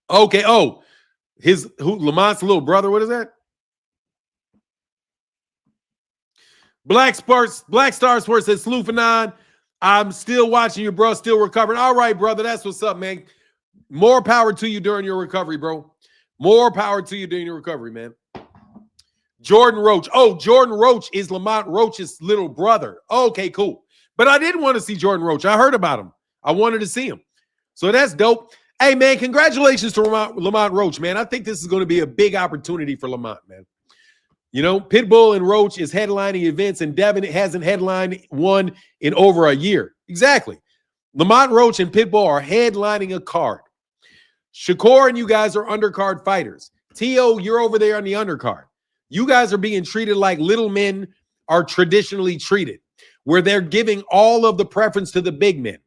Okay. Oh, Lamont's little brother. What is that? Black Star Sports says, Slew Fanon, I'm still watching you, bro. Still recovering. All right, brother. That's what's up, man. More power to you during your recovery, bro. More power to you during your recovery, man. Jordan Roach. Oh, Jordan Roach is Lamont Roach's little brother. Okay, cool. But I didn't want to see Jordan Roach. I heard about him. I wanted to see him. So that's dope. Hey, man, congratulations to Lamont Roach, man. I think this is going to be a big opportunity for Lamont, man. You know, Pitbull and Roach is headlining events, and Devin hasn't headlined one in over a year. Exactly. Lamont Roach and Pitbull are headlining a card. Shakur and you guys are undercard fighters. T.O., you're over there on the undercard. You guys are being treated like little men are traditionally treated, where they're giving all of the preference to the big men.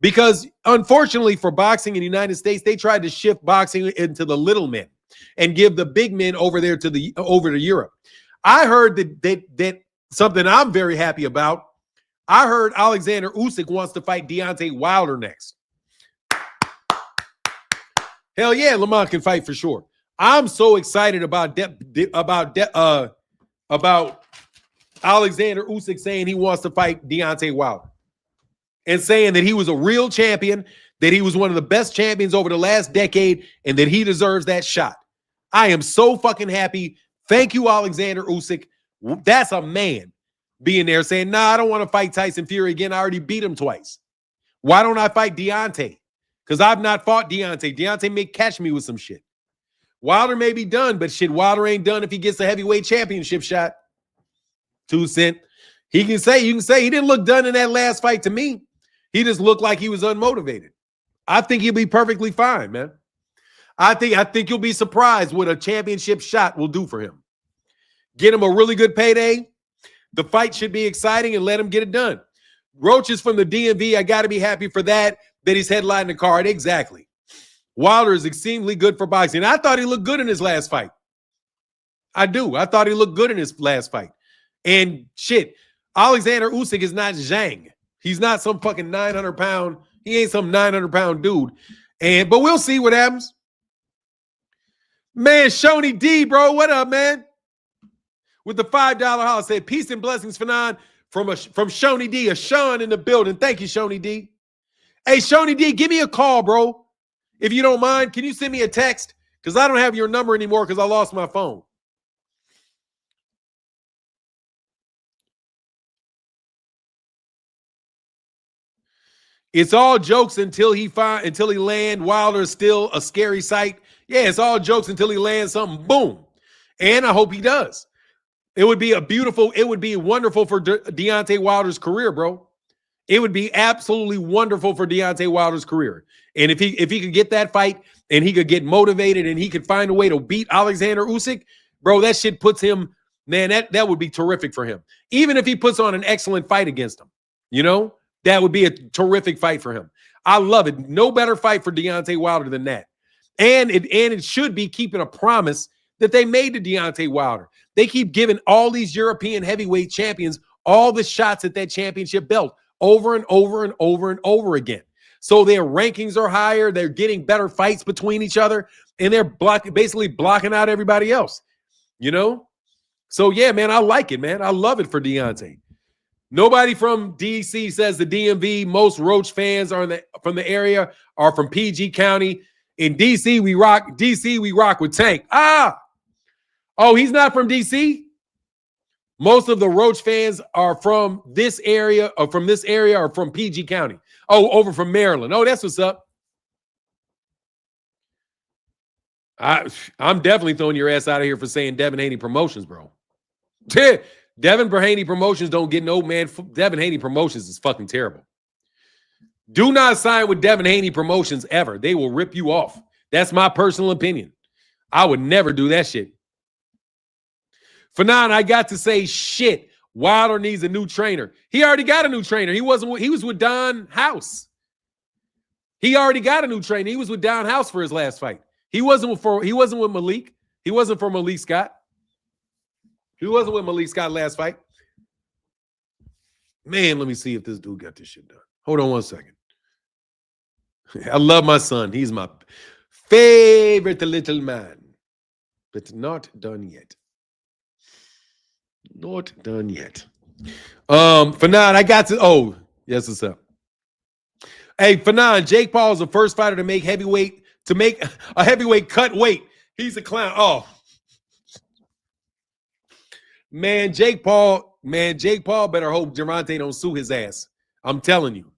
Because, unfortunately, for boxing in the United States, they tried to shift boxing into the little men and give the big men over there over to Europe. I heard that something I'm very happy about. I heard Alexander Usyk wants to fight Deontay Wilder next. Hell yeah, Lamont can fight for sure. I'm so excited about Alexander Usyk saying he wants to fight Deontay Wilder and saying that he was a real champion, that he was one of the best champions over the last decade, and that he deserves that shot. I am so fucking happy. Thank you, Alexander Usyk. That's a man being there saying, nah, I don't want to fight Tyson Fury again. I already beat him twice. Why don't I fight Deontay? Because I've not fought Deontay. Deontay may catch me with some shit. Wilder may be done, but shit, Wilder ain't done if he gets the heavyweight championship shot. 2 cent. You can say he didn't look done in that last fight to me. He just looked like he was unmotivated. I think he'll be perfectly fine, man. I think you'll be surprised what a championship shot will do for him. Get him a really good payday. The fight should be exciting and let him get it done. Roach is from the DMV. I got to be happy for that he's headlining the card. Exactly. Wilder is extremely good for boxing. I thought he looked good in his last fight. I do. I thought he looked good in his last fight. And shit, Alexander Usyk is not Zhang. He's not some fucking 900-pound. He ain't some 900-pound dude. But we'll see what happens. Man, Shoney D, bro, what up, man? With the $5 house, said peace and blessings, Fanon, from Shoney D, a Sean in the building. Thank you, Shoney D. Hey, Shoney D, give me a call, bro. If you don't mind, can you send me a text? Because I don't have your number anymore because I lost my phone. It's all jokes until he land. Wilder is still a scary sight. Yeah, it's all jokes until he lands something. Boom. And I hope he does. It would be wonderful for Deontay Wilder's career, bro. It would be absolutely wonderful for Deontay Wilder's career. And if he could get that fight and he could get motivated and he could find a way to beat Alexander Usyk, bro, that shit puts him, man, that would be terrific for him. Even if he puts on an excellent fight against him, you know? That would be a terrific fight for him. I love it. No better fight for Deontay Wilder than that. And it should be keeping a promise that they made to Deontay Wilder. They keep giving all these European heavyweight champions all the shots at that championship belt over and over and over and over again. So their rankings are higher. They're getting better fights between each other, and they're basically blocking out everybody else, you know? So, yeah, man, I like it, man. I love it for Deontay. Nobody from DC says the DMV. Most Roach fans are from the area are from PG County. In DC, we rock. DC, we rock with Tank. Oh, he's not from DC. Most of the Roach fans are from this area, or from PG County. Oh, over from Maryland. Oh, that's what's up. I'm definitely throwing your ass out of here for saying Devin Haney Promotions, bro. Devin Haney Promotions don't get no, man. Devin Haney Promotions is fucking terrible. Do not sign with Devin Haney Promotions ever. They will rip you off. That's my personal opinion. I would never do that shit. Fanon, I got to say shit. Wilder needs a new trainer. He already got a new trainer. He was with Don House. He already got a new trainer. He was with Don House for his last fight. He wasn't with Malik. He wasn't for Malik Scott. He wasn't with Malik Scott last fight. Man, let me see if this dude got this shit done. Hold on one second. I love my son. He's my favorite little man. But not done yet. Not done yet. Fanon, I got to. Oh, yes, what's up? Hey, Fanon, Jake Paul is the first fighter to make a heavyweight cut weight. He's a clown. Oh. Man, Jake Paul better hope Gervonta don't sue his ass. I'm telling you.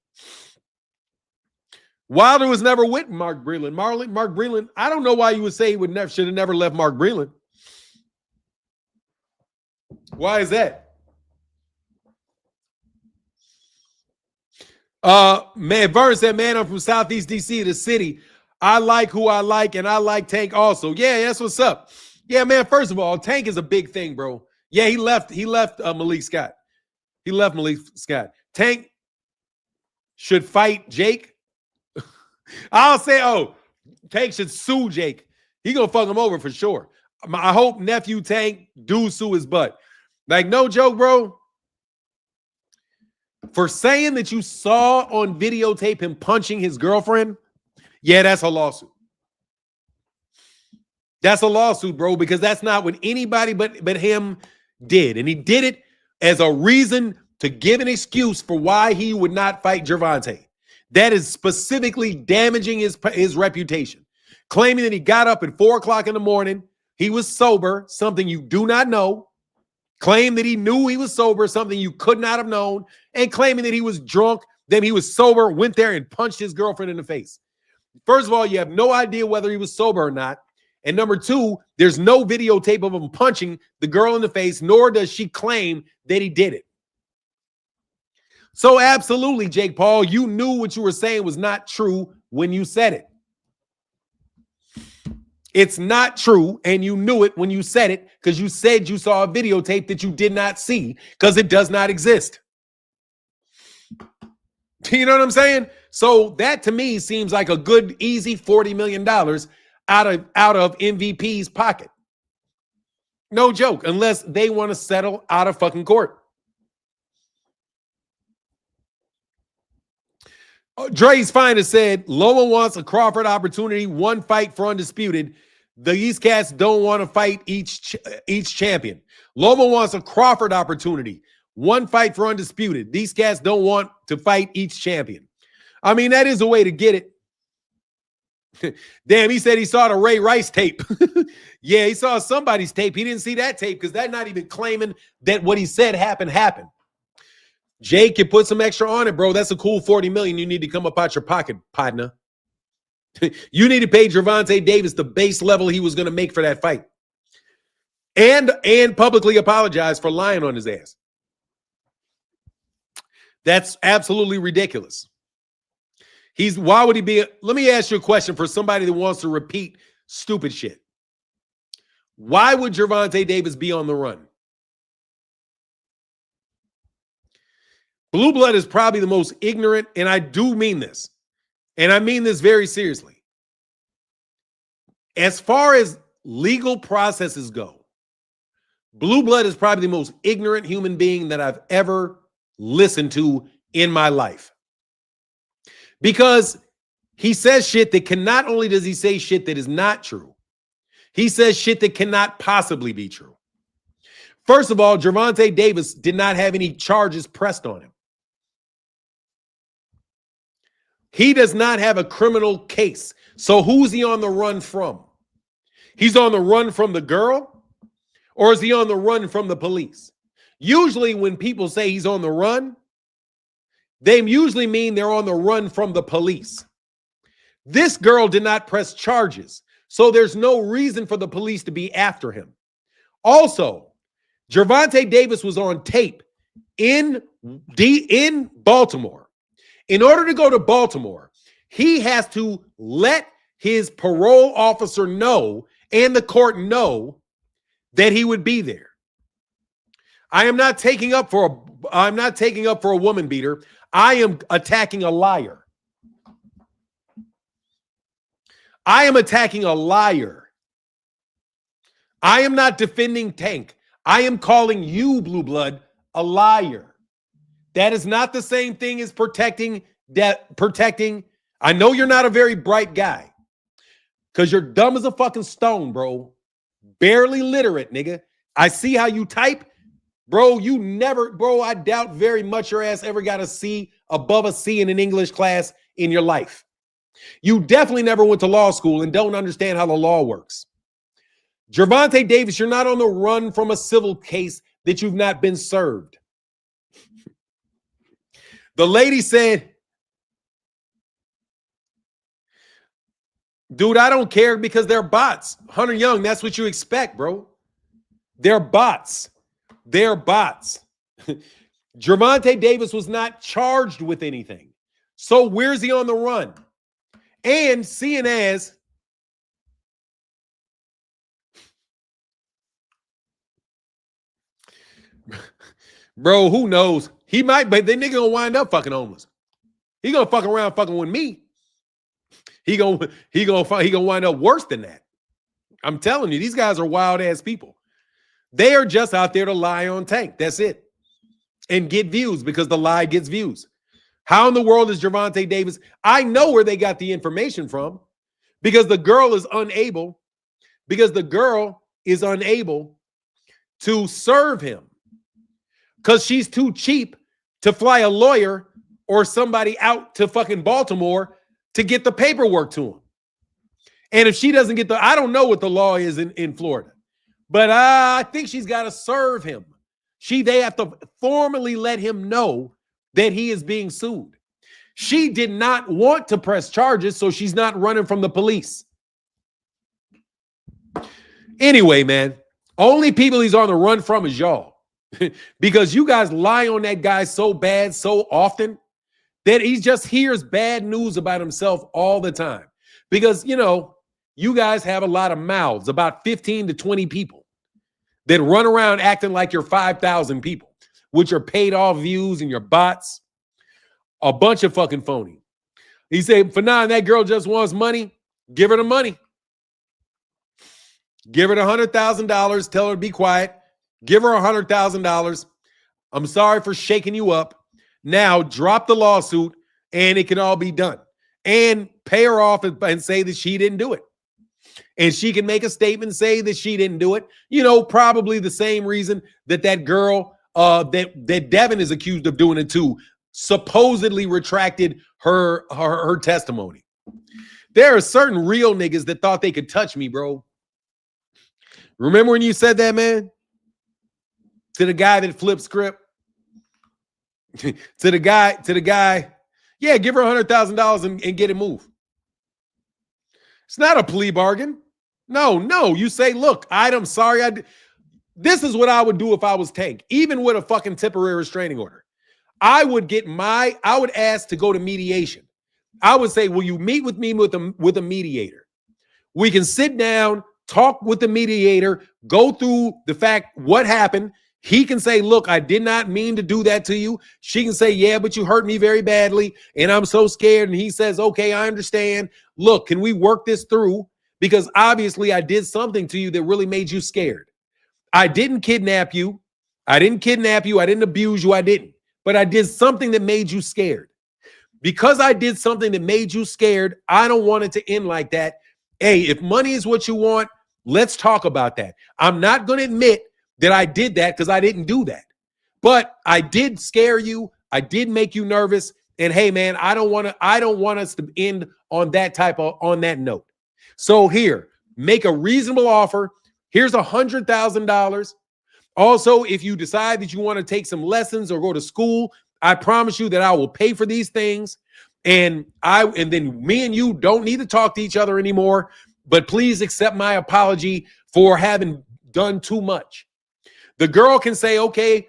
Wilder was never with Mark Breland. Mark Breland, I don't know why you would say he should have never left Mark Breland. Why is that? Man, Vern said, man, I'm from Southeast DC, the city. I like who I like, and I like Tank also. Yeah, that's what's up. Yeah, man, first of all, Tank is a big thing, bro. Yeah, he left Malik Scott. He left Malik Scott. Tank should fight Jake. I'll say, Tank should sue Jake. He gonna fuck him over for sure. I hope nephew Tank do sue his butt. Like, no joke, bro. For saying that you saw on videotape him punching his girlfriend, yeah, that's a lawsuit. That's a lawsuit, bro, because that's not what anybody but him did. And he did it as a reason to give an excuse for why he would not fight Gervonta. That is specifically damaging his reputation. Claiming that he got up at 4 o'clock in the morning, he was sober, something you do not know. Claim that he knew he was sober, something you could not have known. And claiming that he was drunk, then he was sober, went there and punched his girlfriend in the face. First of all, you have no idea whether he was sober or not. And number two, there's no videotape of him punching the girl in the face, nor does she claim that he did it. So absolutely, Jake Paul, you knew what you were saying was not true when you said it. It's not true, and you knew it when you said it because you said you saw a videotape that you did not see because it does not exist. You know what I'm saying? So that to me seems like a good, easy $40 million out of MVP's pocket. No joke, unless they want to settle out of fucking court. Dre's Finest said, Loma wants a Crawford opportunity, one fight for undisputed. These cats don't want to fight each champion. Loma wants a Crawford opportunity, one fight for undisputed. These cats don't want to fight each champion. I mean, that is a way to get it. Damn, he said he saw the Ray Rice tape. Yeah, he saw somebody's tape. He didn't see that tape because that's not even claiming that what he said happened. Jake, you put some extra on it, bro. That's a cool $40 million. You need to come up out your pocket, partner. You need to pay Gervonta Davis the base level he was going to make for that fight. And publicly apologize for lying on his ass. That's absolutely ridiculous. Why would he be? Let me ask you a question for somebody that wants to repeat stupid shit. Why would Gervonta Davis be on the run? Blue blood is probably the most ignorant, and I do mean this. And I mean this very seriously. As far as legal processes go, blue blood is probably the most ignorant human being that I've ever listened to in my life. Because he says shit that not only does he say shit that is not true, he says shit that cannot possibly be true. First of all, Gervonta Davis did not have any charges pressed on him. He does not have a criminal case. So who's he on the run from? He's on the run from the girl, or is he on the run from the police? Usually when people say he's on the run, they usually mean they're on the run from the police. This girl did not press charges, so there's no reason for the police to be after him. Also, Gervonta Davis was on tape in Baltimore. In order to go to Baltimore, he has to let his parole officer know and the court know that he would be there. I'm not taking up for a woman beater. I am attacking a liar. I am attacking a liar. I am not defending Tank. I am calling you, Blue Blood, a liar. That is not the same thing as protecting. I know you're not a very bright guy because you're dumb as a fucking stone, bro. Barely literate, nigga. I see how you type. Bro, I doubt very much your ass ever got a C, above a C in an English class in your life. You definitely never went to law school and don't understand how the law works. Gervonta Davis, you're not on the run from a civil case that you've not been served. The lady said, dude, I don't care because they're bots. Hunter Young, that's what you expect, bro. They're bots. They're bots. Gervonta Davis was not charged with anything. So where's he on the run? And seeing as bro, who knows? He might, but the nigga gonna wind up fucking homeless. He gonna fuck around fucking with me. He gonna wind up worse than that. I'm telling you, these guys are wild ass people. They are just out there to lie on Tank. That's it. And get views because the lie gets views. How in the world is Gervonta Davis? I know where they got the information from because the girl is unable to serve him because she's too cheap to fly a lawyer or somebody out to fucking Baltimore to get the paperwork to him. And if she doesn't get I don't know what the law is in Florida, but I think she's got to serve him. They have to formally let him know that he is being sued. She did not want to press charges, so she's not running from the police. Anyway, man, only people he's on the run from is y'all. Because you guys lie on that guy so bad, so often, that he just hears bad news about himself all the time. Because, you guys have a lot of mouths, about 15 to 20 people that run around acting like you're 5,000 people, with your paid off views and your bots. A bunch of fucking phony. He said, for now, that girl just wants money. Give her the money. Give her the $100,000. Tell her to be quiet. Give her $100,000. I'm sorry for shaking you up. Now drop the lawsuit and it can all be done. And pay her off and say that she didn't do it. And she can make a statement and say that she didn't do it. Probably the same reason that girl that Devin is accused of doing it too supposedly retracted her testimony. There are certain real niggas that thought they could touch me, bro. Remember when you said that, man? To the guy that flipped script? to the guy, yeah, give her $100,000 and get it moved. It's not a plea bargain. No. You say, look, I'm sorry. This is what I would do if I was Tank, even with a fucking temporary restraining order. I would ask to go to mediation. I would say, will you meet with me with a mediator? We can sit down, talk with the mediator, go through the fact what happened. He can say, look, I did not mean to do that to you. She can say, yeah, but you hurt me very badly, and I'm so scared. And he says, okay, I understand. Look, can we work this through? Because obviously I did something to you that really made you scared. I didn't kidnap you. I didn't abuse you. I didn't. But I did something that made you scared. Because I did something that made you scared, I don't want it to end like that. Hey, if money is what you want, let's talk about that. I'm not going to admit that I did that because I didn't do that. But I did scare you. I did make you nervous. And hey, man, I don't want us to end on that note. So here, make a reasonable offer. Here's $100,000. Also, if you decide that you want to take some lessons or go to school, I promise you that I will pay for these things. And then me and you don't need to talk to each other anymore. But please accept my apology for having done too much. The girl can say, okay,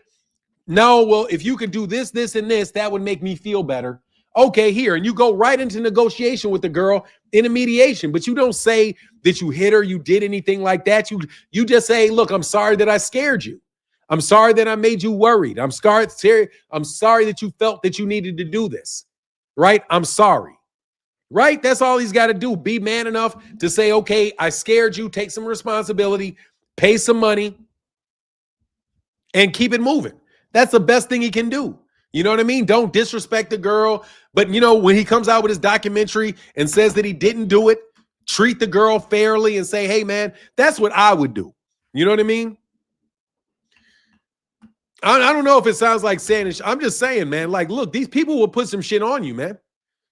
no, well, if you could do this, this, and this, that would make me feel better. Okay, here. And you go right into negotiation with the girl in a mediation, but you don't say that you hit her, you did anything like that. You just say, look, I'm sorry that I scared you. I'm sorry that I made you worried. I'm sorry that you felt that you needed to do this. Right? I'm sorry. Right? That's all he's got to do. Be man enough to say, okay, I scared you, take some responsibility, pay some money, and keep it moving. That's the best thing he can do. You know what I mean? Don't disrespect the girl. But, when he comes out with his documentary and says that he didn't do it, treat the girl fairly and say, hey, man, that's what I would do. You know what I mean? I don't know if it sounds like saying it. I'm just saying, man, like, look, these people will put some shit on you, man.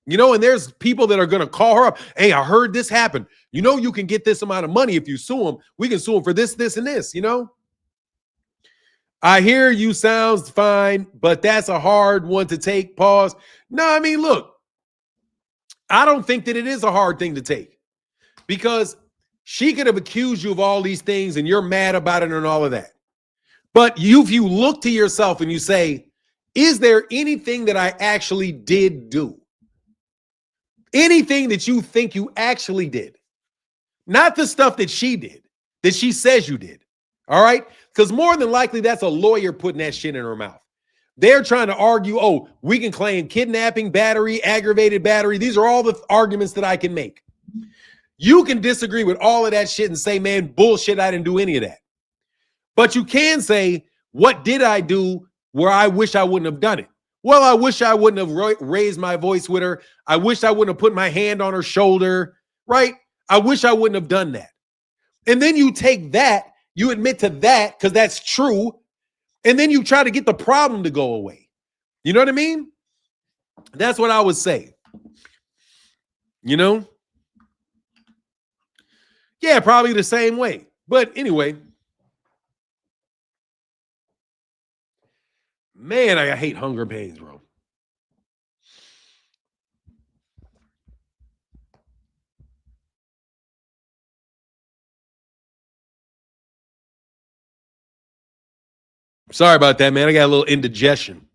And there's people that are going to call her up. Hey, I heard this happen. You can get this amount of money if you sue them. We can sue them for this, this, and this, I hear you sounds fine, but that's a hard one to take. Pause. No, I mean, look, I don't think that it is a hard thing to take because she could have accused you of all these things and you're mad about it and all of that. But if you look to yourself and you say, is there anything that I actually did do? Anything that you think you actually did? Not the stuff that she did, that she says you did. All right? Because more than likely, that's a lawyer putting that shit in her mouth. They're trying to argue, oh, we can claim kidnapping, battery, aggravated battery. These are all the arguments that I can make. You can disagree with all of that shit and say, man, bullshit, I didn't do any of that. But you can say, what did I do where I wish I wouldn't have done it? Well, I wish I wouldn't have raised my voice with her. I wish I wouldn't have put my hand on her shoulder, right? I wish I wouldn't have done that. And then you take that, you admit to that because that's true, and then you try to get the problem to go away. You know what I mean? That's what I would say. Yeah, probably the same way. But anyway, man, I hate Hunger Pains, bro. Sorry about that, man. I got a little indigestion.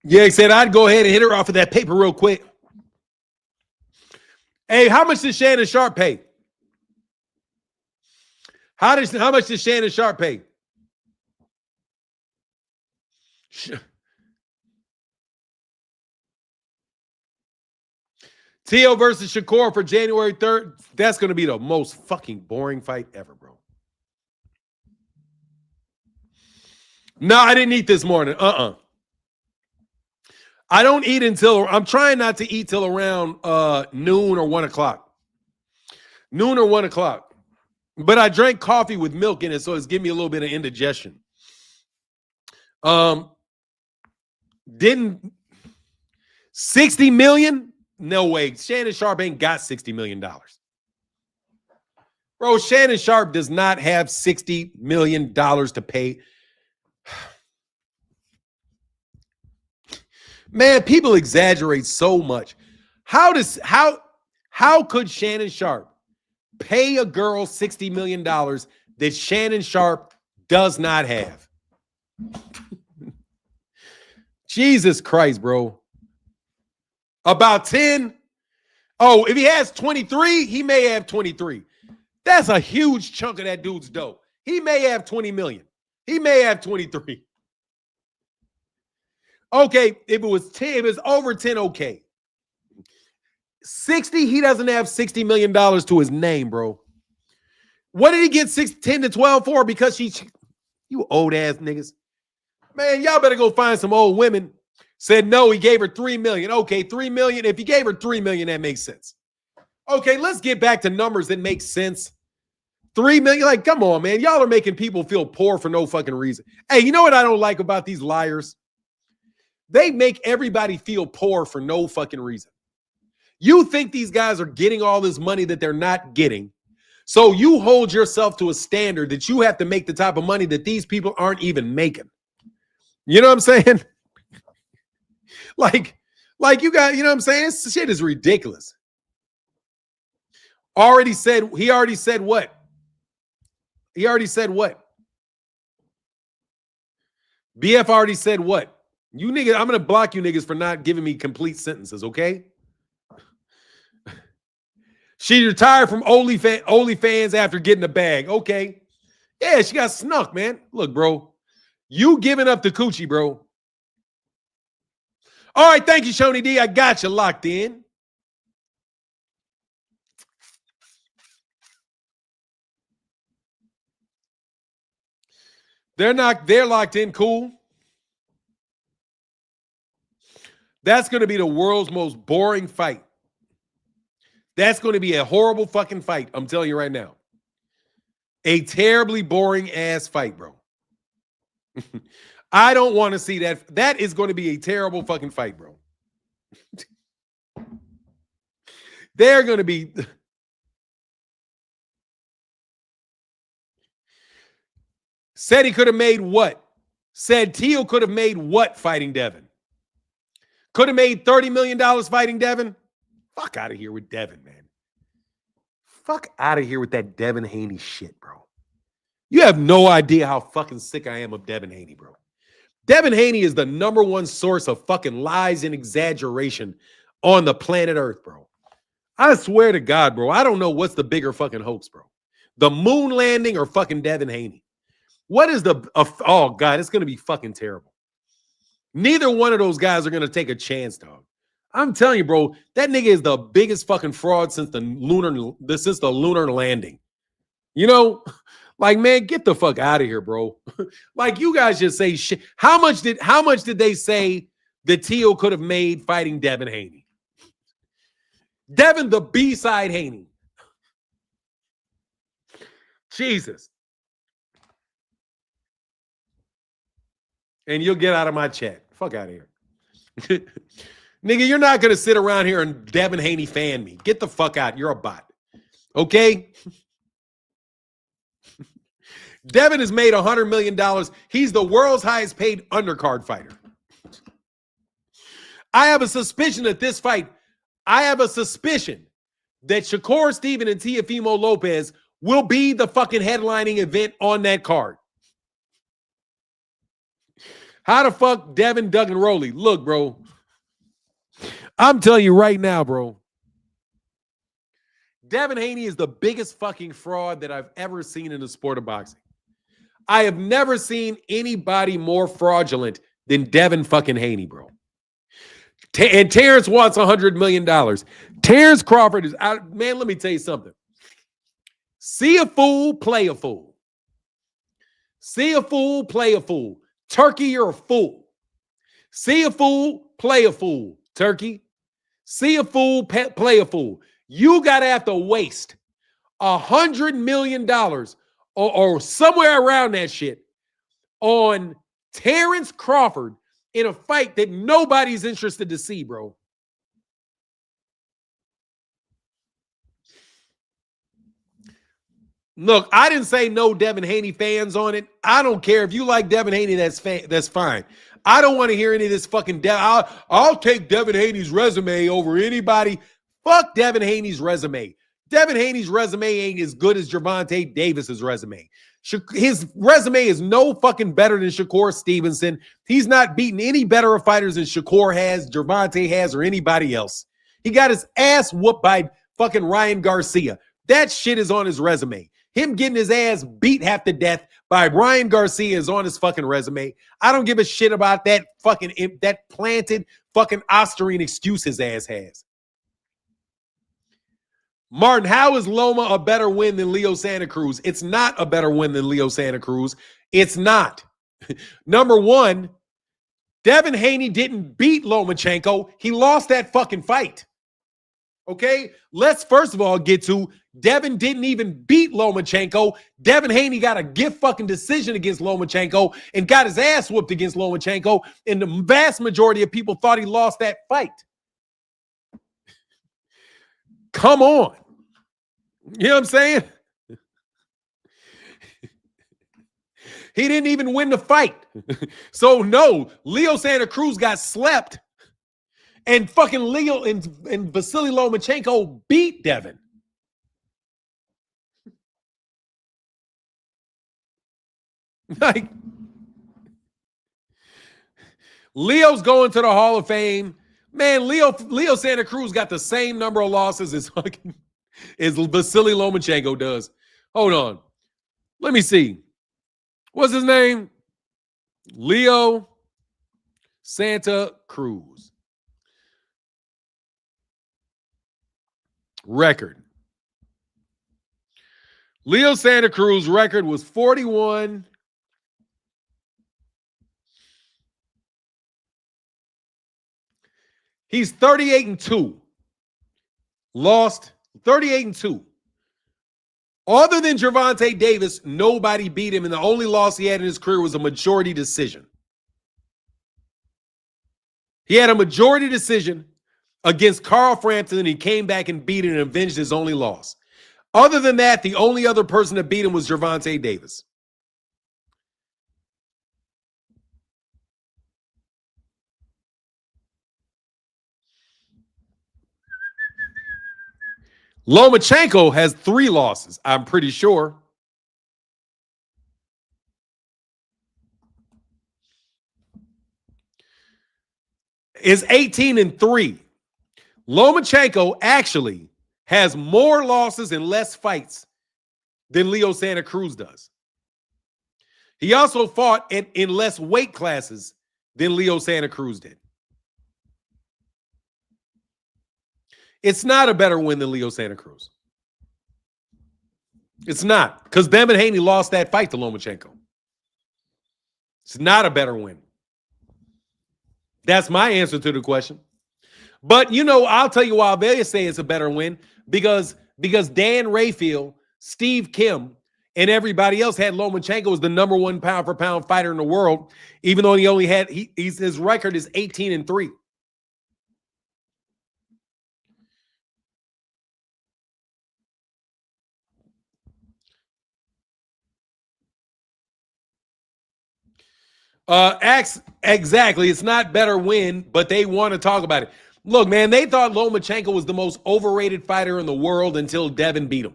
Yeah, he said I'd go ahead and hit her off of that paper real quick. Hey, how much did Shannon Sharp pay? How much did Shannon Sharp pay? Tio versus Shakur for January 3rd. That's going to be the most fucking boring fight ever, bro. No, I didn't eat this morning. I don't eat until, I'm trying not to eat till around noon or 1 o'clock. Noon or 1 o'clock. But I drank coffee with milk in it, so it's giving me a little bit of indigestion. Didn't 60 million? No way. Shannon Sharp ain't got $60 million. Bro, Shannon Sharp does not have $60 million to pay. Man, people exaggerate so much. How could Shannon Sharp pay a girl $60 million that Shannon Sharp does not have? Jesus Christ, bro. About 10? Oh, if he has 23, he may have 23. That's a huge chunk of that dude's dough. He may have 20 million. He may have 23. Okay, if it was 10, if it's over 10, okay. 60, he doesn't have $60 million to his name, bro. What did he get 10 to 12 for? Because you old ass niggas. Man, y'all better go find some old women. Said no, he gave her $3 million. Okay, $3 million. If he gave her $3 million, that makes sense. Okay, let's get back to numbers that make sense. $3 million, like, come on, man. Y'all are making people feel poor for no fucking reason. Hey, you know what I don't like about these liars? They make everybody feel poor for no fucking reason. You think these guys are getting all this money that they're not getting. So you hold yourself to a standard that you have to make the type of money that these people aren't even making. You know what I'm saying? like you got, you know what I'm saying? This shit is ridiculous. He already said what? He already said what? BF already said what? You niggas, I'm going to block you niggas for not giving me complete sentences, okay? She retired from OnlyFans after getting a bag. Okay. Yeah, she got snuck, man. Look, bro. You giving up the coochie, bro. All right, thank you, Shoney D. I got you locked in. They're locked in. Cool. That's going to be the world's most boring fight. That's going to be a horrible fucking fight. I'm telling you right now. A terribly boring ass fight, bro. I don't want to see that. That is going to be a terrible fucking fight, bro. They're going to be. Said he could have made what? Said Teal could have made what fighting Devin? Could have made $30 million fighting Devin? Fuck out of here with Devin, man. Fuck out of here with that Devin Haney shit, bro. You have no idea how fucking sick I am of Devin Haney, bro. Devin Haney is the number one source of fucking lies and exaggeration on the planet Earth, bro. I swear to God, bro. I don't know what's the bigger fucking hoax, bro. The moon landing or fucking Devin Haney. What is the... oh, God, it's going to be fucking terrible. Neither one of those guys are going to take a chance, dog. I'm telling you, bro, that nigga is the biggest fucking fraud since the lunar landing. You know, like, man, get the fuck out of here, bro. Like, you guys just say shit. How much did they say that Teo could have made fighting Devin Haney? Devin, the B-side Haney. Jesus. And you'll get out of my chat. Fuck out of here. Nigga, you're not going to sit around here and Devin Haney fan me. Get the fuck out. You're a bot. Okay? Devin has made $100 million. He's the world's highest paid undercard fighter. I have a suspicion that this fight, that Shakur Stevenson and Teofimo Lopez will be the fucking headlining event on that card. How the fuck Devin, Doug, and Roley? Look, bro. I'm telling you right now, bro. Devin Haney is the biggest fucking fraud that I've ever seen in the sport of boxing. I have never seen anybody more fraudulent than Devin fucking Haney, bro. And Terrence wants $100 million. Terrence Crawford is out. Man, let me tell you something. See a fool, play a fool. See a fool, play a fool. Turkey, you're a fool. See a fool, play a fool. Turkey. See a fool, play a fool. You got to have to waste $100 million or somewhere around that shit on Terrence Crawford in a fight that nobody's interested to see, bro. Look, I didn't say no Devin Haney fans on it. I don't care. If you like Devin Haney, that's fine. I don't want to hear any of this fucking I'll take Devin Haney's resume over anybody. Fuck Devin Haney's resume. Devin Haney's resume ain't as good as Gervonta Davis's resume. His resume is no fucking better than Shakur Stevenson. He's not beaten any better of fighters than Shakur has, Gervonta has, or anybody else. He got his ass whooped by fucking Ryan Garcia. That shit is on his resume. Him getting his ass beat half to death by Ryan Garcia is on his fucking resume. I don't give a shit about that planted fucking Osterine excuse his ass has. Martin, how is Loma a better win than Leo Santa Cruz? It's not a better win than Leo Santa Cruz. It's not. Number one, Devin Haney didn't beat Lomachenko. He lost that fucking fight. Okay? Let's first of all get to Devin didn't even beat Lomachenko. Devin Haney got a gift fucking decision against Lomachenko and got his ass whooped against Lomachenko, and the vast majority of people thought he lost that fight. Come on. You know what I'm saying? He didn't even win the fight. So no, Leo Santa Cruz got slept, and fucking Leo and Vasily Lomachenko beat Devin. Like, Leo's going to the Hall of Fame. Man, Leo Santa Cruz got the same number of losses as Vasily Lomachenko does. Hold on. Let me see. What's his name? Leo Santa Cruz. Record. Leo Santa Cruz record was 41. He's 38-2. Lost 38-2. Other than Gervonta Davis, nobody beat him, and the only loss he had in his career was a majority decision. He had a majority decision against Carl Frampton, and he came back and beat him and avenged his only loss. Other than that, the only other person that beat him was Gervonta Davis. Lomachenko has 3 losses, I'm pretty sure. Is 18-3. Lomachenko actually has more losses and less fights than Leo Santa Cruz does. He also fought in less weight classes than Leo Santa Cruz did. It's not a better win than Leo Santa Cruz. It's not, because Devin Haney lost that fight to Lomachenko. It's not a better win. That's my answer to the question. But, you know, I'll tell you why they say it's a better win, because Dan Rayfield, Steve Kim, and everybody else had Lomachenko as the number 1 pound-for-pound fighter in the world, even though he only had his record is 18-3. Exactly. It's not better win, but they want to talk about it. Look, man, they thought Lomachenko was the most overrated fighter in the world until Devin beat him.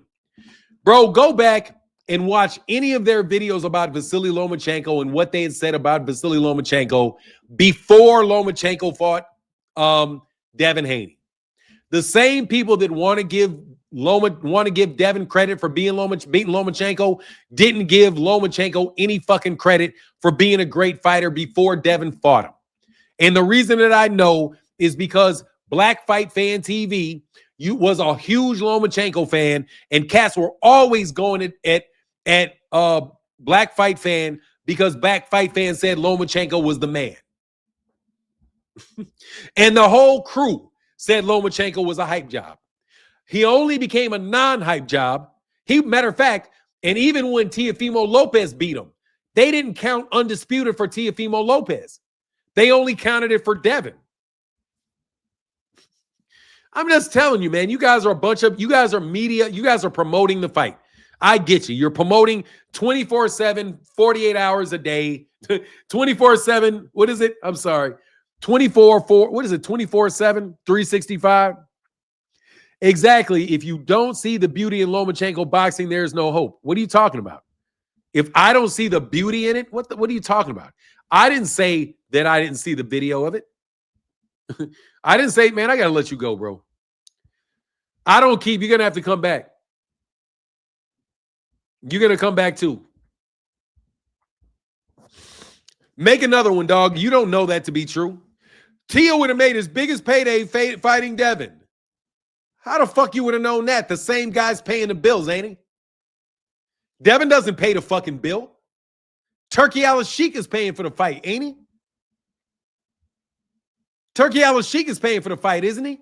Bro, go back and watch any of their videos about Vasily Lomachenko and what they had said about Vasily Lomachenko before Lomachenko fought Devin Haney. The same people that want to give Devin credit for beating Lomachenko didn't give Lomachenko any fucking credit for being a great fighter before Devin fought him. And the reason that I know is because Black Fight Fan TV was a huge Lomachenko fan, and cats were always going at Black Fight Fan because Black Fight Fan said Lomachenko was the man. And the whole crew said Lomachenko was a hype job. He only became a non-hype job. Matter of fact, and even when Teofimo Lopez beat him, they didn't count undisputed for Teofimo Lopez. They only counted it for Devin. I'm just telling you, man, you guys are media. You guys are promoting the fight. I get you. You're promoting 24/7, 48 hours a day, 24/7. What is it? I'm sorry. 24/4. What is it? 24/7, 365. Exactly. If you don't see the beauty in Lomachenko boxing, there's no hope. What are you talking about? If I don't see the beauty in it, what are you talking about? I didn't say that I didn't see the video of it. I didn't say, man, I got to let you go, bro. I don't keep. You're going to have to come back. You're going to come back too. Make another one, dog. You don't know that to be true. Tio would have made his biggest payday fighting Devin. How the fuck you would have known that? The same guy's paying the bills, ain't he? Devin doesn't pay the fucking bill. Turki Alasheik is paying for the fight, ain't he? Turki Alasheik is paying for the fight, isn't he?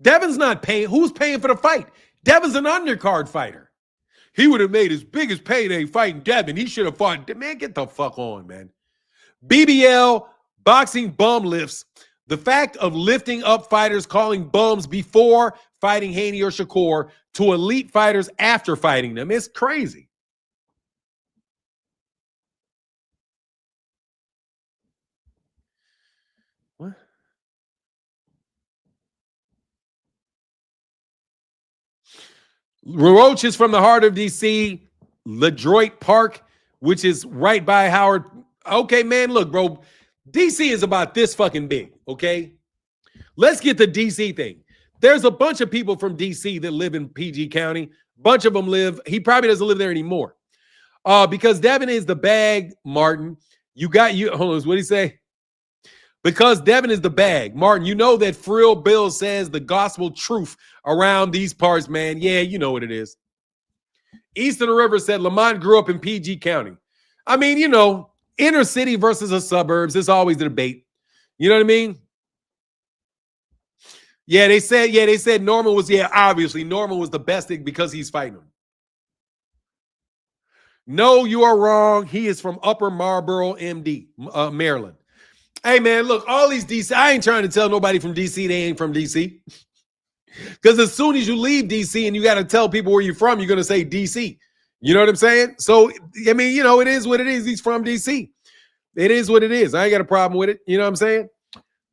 Devin's not paying. Who's paying for the fight? Devin's an undercard fighter. He would have made his biggest payday fighting Devin. He should have fought. Man, get the fuck on, man. BBL, boxing bum lifts. The fact of lifting up fighters calling bums before fighting Haney or Shakur to elite fighters after fighting them is crazy. What? Roach is from the heart of D.C., LaDroit Park, which is right by Howard. Okay, man, look, bro. D.C. is about this fucking big, okay? Let's get the D.C. thing. There's a bunch of people from D.C. that live in PG County. A bunch of them live. He probably doesn't live there anymore. Because Devin is the bag, Martin. Hold on, what did he say? Because Devin is the bag. Martin, you know that Frill Bill says the gospel truth around these parts, man. Yeah, you know what it is. East of the River said Lamont grew up in PG County. I mean, you know, inner city versus the suburbs. It's always the debate. You know what I mean? They said Norman was, obviously Norman was the best thing because he's fighting him. No, you are wrong. He is from Upper Marlboro, MD, Maryland. Hey, man, look, all these DC, I ain't trying to tell nobody from DC they ain't from DC. Because as soon as you leave DC and you got to tell people where you're from, you're going to say DC. You know what I'm saying? So, I mean, you know, it is what it is. He's from DC. It is what it is. I ain't got a problem with it. You know what I'm saying?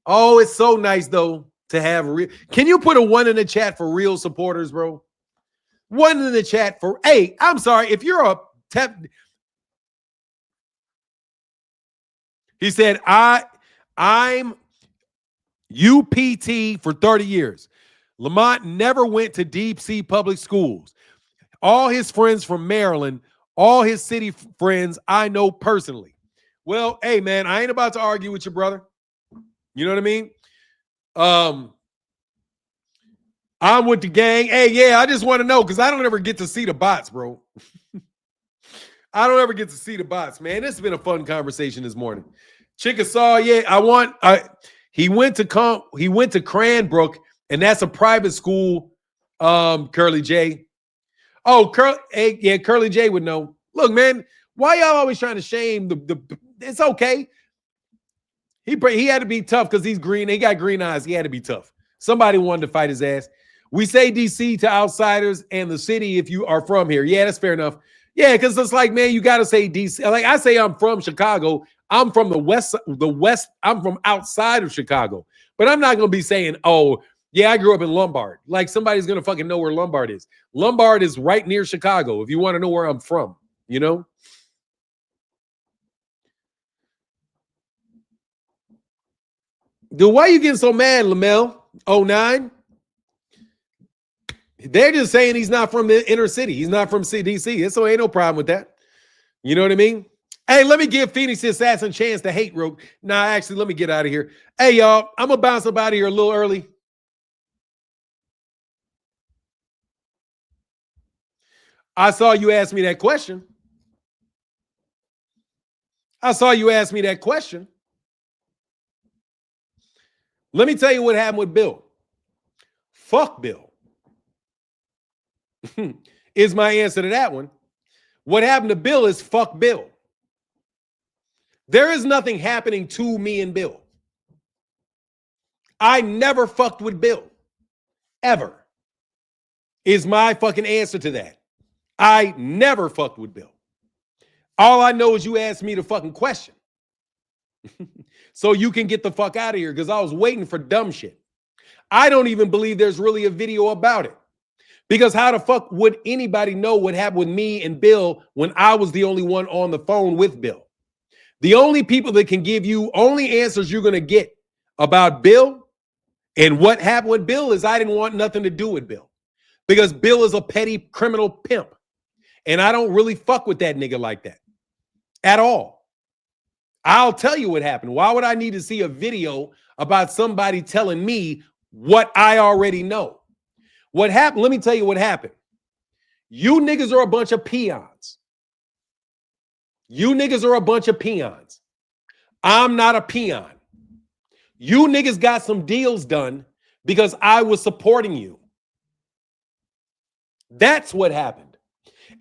Oh, it's so nice, though, to have real. Can you put a 1 in the chat for real supporters, bro? 1 in the chat for, hey, I'm sorry. If you're a he said, I'm UPT for 30 years. Lamont never went to DC public schools. All his friends from Maryland, all his city friends, I know personally. Well, hey, man, I ain't about to argue with you, brother. You know what I mean? I'm with the gang. Hey, yeah, I just want to know because I don't ever get to see the bots, bro. I don't ever get to see the bots, man. This has been a fun conversation this morning. Chickasaw, he went to Cranbrook, and that's a private school. Curly J. Oh, Curly J would know. Look, man, why y'all always trying to shame the it's okay. He had to be tough because he's green. He got green eyes. He had to be tough. Somebody wanted to fight his ass. We say DC to outsiders and the city if you are from here. Yeah, that's fair enough. Yeah, because it's like, man, you got to say DC. Like I say, I'm from Chicago. I'm from the West. I'm from outside of Chicago. But I'm not going to be saying, oh, yeah, I grew up in Lombard. Like somebody's going to fucking know where Lombard is. Lombard is right near Chicago if you want to know where I'm from, you know? Dude, why are you getting so mad, Lamel? 09? They're just saying he's not from the inner city. He's not from CDC. So ain't no problem with that. You know what I mean? Hey, let me give Phoenix the Assassin a chance to hate Rogue. Nah, actually, let me get out of here. Hey, y'all, I'm going to bounce up out of here a little early. I saw you ask me that question. Let me tell you what happened with Bill. Fuck Bill. Is my answer to that one. What happened to Bill is fuck Bill. There is nothing happening to me and Bill. I never fucked with Bill. Ever. Is my fucking answer to that. I never fucked with Bill. All I know is you asked me the fucking question. So you can get the fuck out of here because I was waiting for dumb shit. I don't even believe there's really a video about it. Because how the fuck would anybody know what happened with me and Bill when I was the only one on the phone with Bill? The only people that can give you only answers you're going to get about Bill and what happened with Bill is I didn't want nothing to do with Bill. Because Bill is a petty criminal pimp. And I don't really fuck with that nigga like that. At all. I'll tell you what happened. Why would I need to see a video about somebody telling me what I already know? What happened? Let me tell you what happened. You niggas are a bunch of peons. I'm not a peon. You niggas got some deals done because I was supporting you. That's what happened.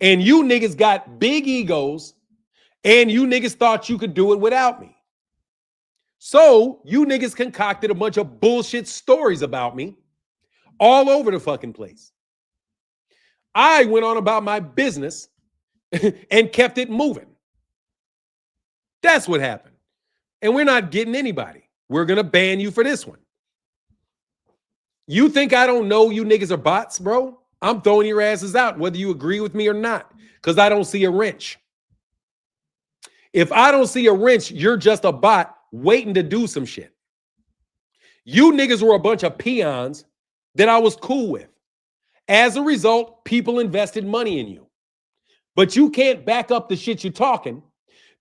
And you niggas got big egos and you niggas thought you could do it without me. So you niggas concocted a bunch of bullshit stories about me all over the fucking place. I went on about my business and kept it moving. That's what happened. And we're not getting anybody. We're going to ban you for this one. You think I don't know you niggas are bots, bro? I'm throwing your asses out whether you agree with me or not because I don't see a wrench. If I don't see a wrench, you're just a bot waiting to do some shit. You niggas were a bunch of peons that I was cool with. As a result, people invested money in you. But you can't back up the shit you're talking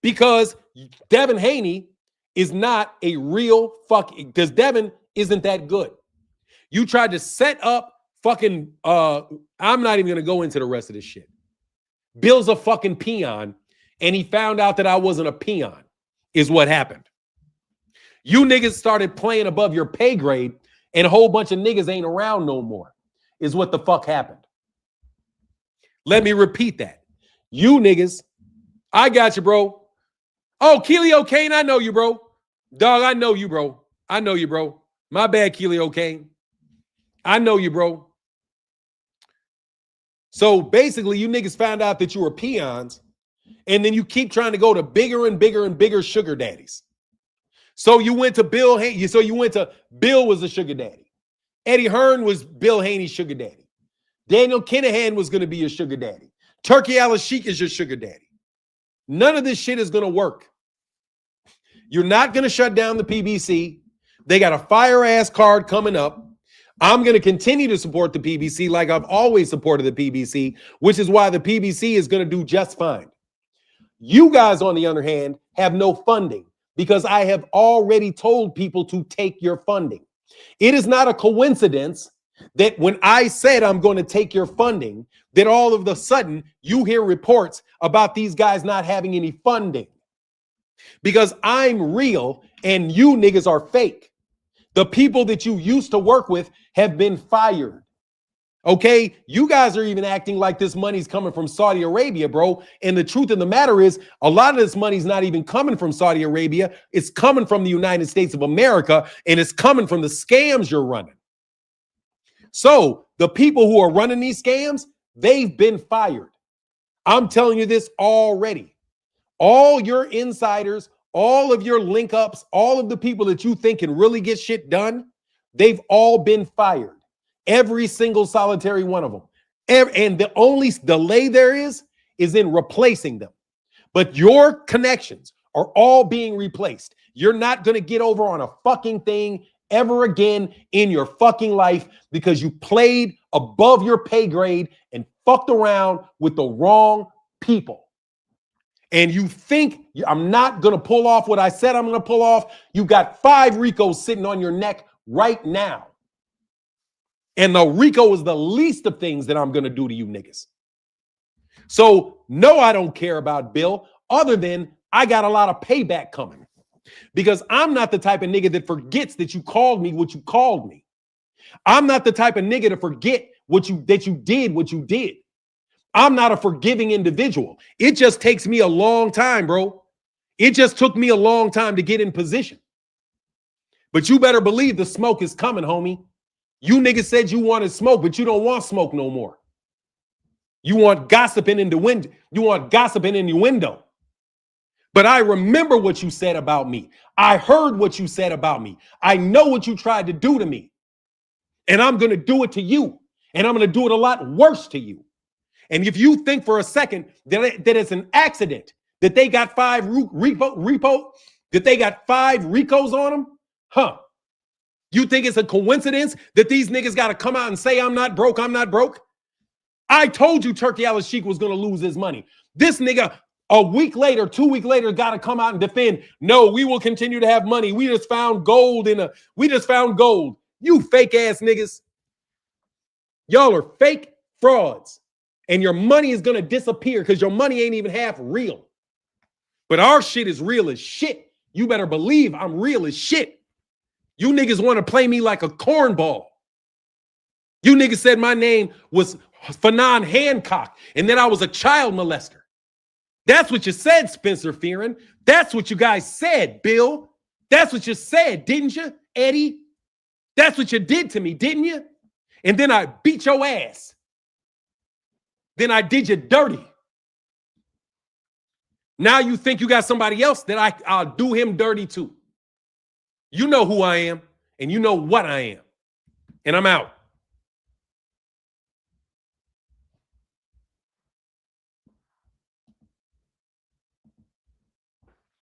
because Devin Haney is not a real fucking, because Devin isn't that good. You tried to set up fucking, I'm not even going to go into the rest of this shit. Bill's a fucking peon, and he found out that I wasn't a peon, is what happened. You niggas started playing above your pay grade, and a whole bunch of niggas ain't around no more, is what the fuck happened. Let me repeat that. You niggas, I got you, bro. Oh, Keely O'Kane, I know you, bro. Dog, I know you, bro. My bad, Keely O'Kane. I know you, bro. So basically, you niggas found out that you were peons, and then you keep trying to go to bigger and bigger and bigger sugar daddies. So you went to Bill Haney. So you went to Bill was a sugar daddy. Eddie Hearn was Bill Haney's sugar daddy. Daniel Kinahan was going to be your sugar daddy. Turki Alasheik is your sugar daddy. None of this shit is going to work. You're not going to shut down the PBC. They got a fire ass card coming up. I'm going to continue to support the PBC like I've always supported the PBC, which is why the PBC is going to do just fine. You guys, on the other hand, have no funding because I have already told people to take your funding. It is not a coincidence that when I said I'm going to take your funding, that all of a sudden you hear reports about these guys not having any funding. Because I'm real and you niggas are fake. The people that you used to work with have been fired. Okay? You guys are even acting like this money's coming from Saudi Arabia, bro. And the truth of the matter is, a lot of this money's not even coming from Saudi Arabia. It's coming from the United States of America, and it's coming from the scams you're running. So the people who are running these scams, they've been fired. I'm telling you this already. All your insiders, all of your link ups, all of the people that you think can really get shit done, they've all been fired. Every single solitary one of them. And the only delay there is in replacing them. But your connections are all being replaced. You're not going to get over on a fucking thing ever again in your fucking life because you played above your pay grade and fucked around with the wrong people. And you think I'm not going to pull off what I said I'm going to pull off. You got 5 Ricos sitting on your neck right now. And the Rico is the least of things that I'm going to do to you niggas. So, no, I don't care about Bill, other than I got a lot of payback coming. Because I'm not the type of nigga that forgets that you called me what you called me. I'm not the type of nigga to forget what you did. I'm not a forgiving individual. It just takes me a long time, bro. It just took me a long time to get in position. But you better believe the smoke is coming, homie. You niggas said you wanted smoke, but you don't want smoke no more. You want gossiping in the window. You want gossiping in your window. But I remember what you said about me. I heard what you said about me. I know what you tried to do to me. And I'm going to do it to you. And I'm going to do it a lot worse to you. And if you think for a second that it's an accident that they got 5 that they got 5 Ricos on them, huh? You think it's a coincidence that these niggas got to come out and say, I'm not broke, I'm not broke? I told you Turki Alasheik was going to lose his money. This nigga, a week later, 2 weeks later, got to come out and defend. No, we will continue to have money. We just found gold we just found gold. You fake ass niggas. Y'all are fake frauds. And your money is going to disappear because your money ain't even half real. But our shit is real as shit. You better believe I'm real as shit. You niggas want to play me like a cornball. You niggas said my name was Fanon Hancock and that I was a child molester. That's what you said, Spencer Fearon. That's what you guys said, Bill. That's what you said, didn't you, Eddie? That's what you did to me, didn't you? And then I beat your ass. Then I did you dirty. Now you think you got somebody else that I'll do him dirty too. You know who I am, and you know what I am. And I'm out.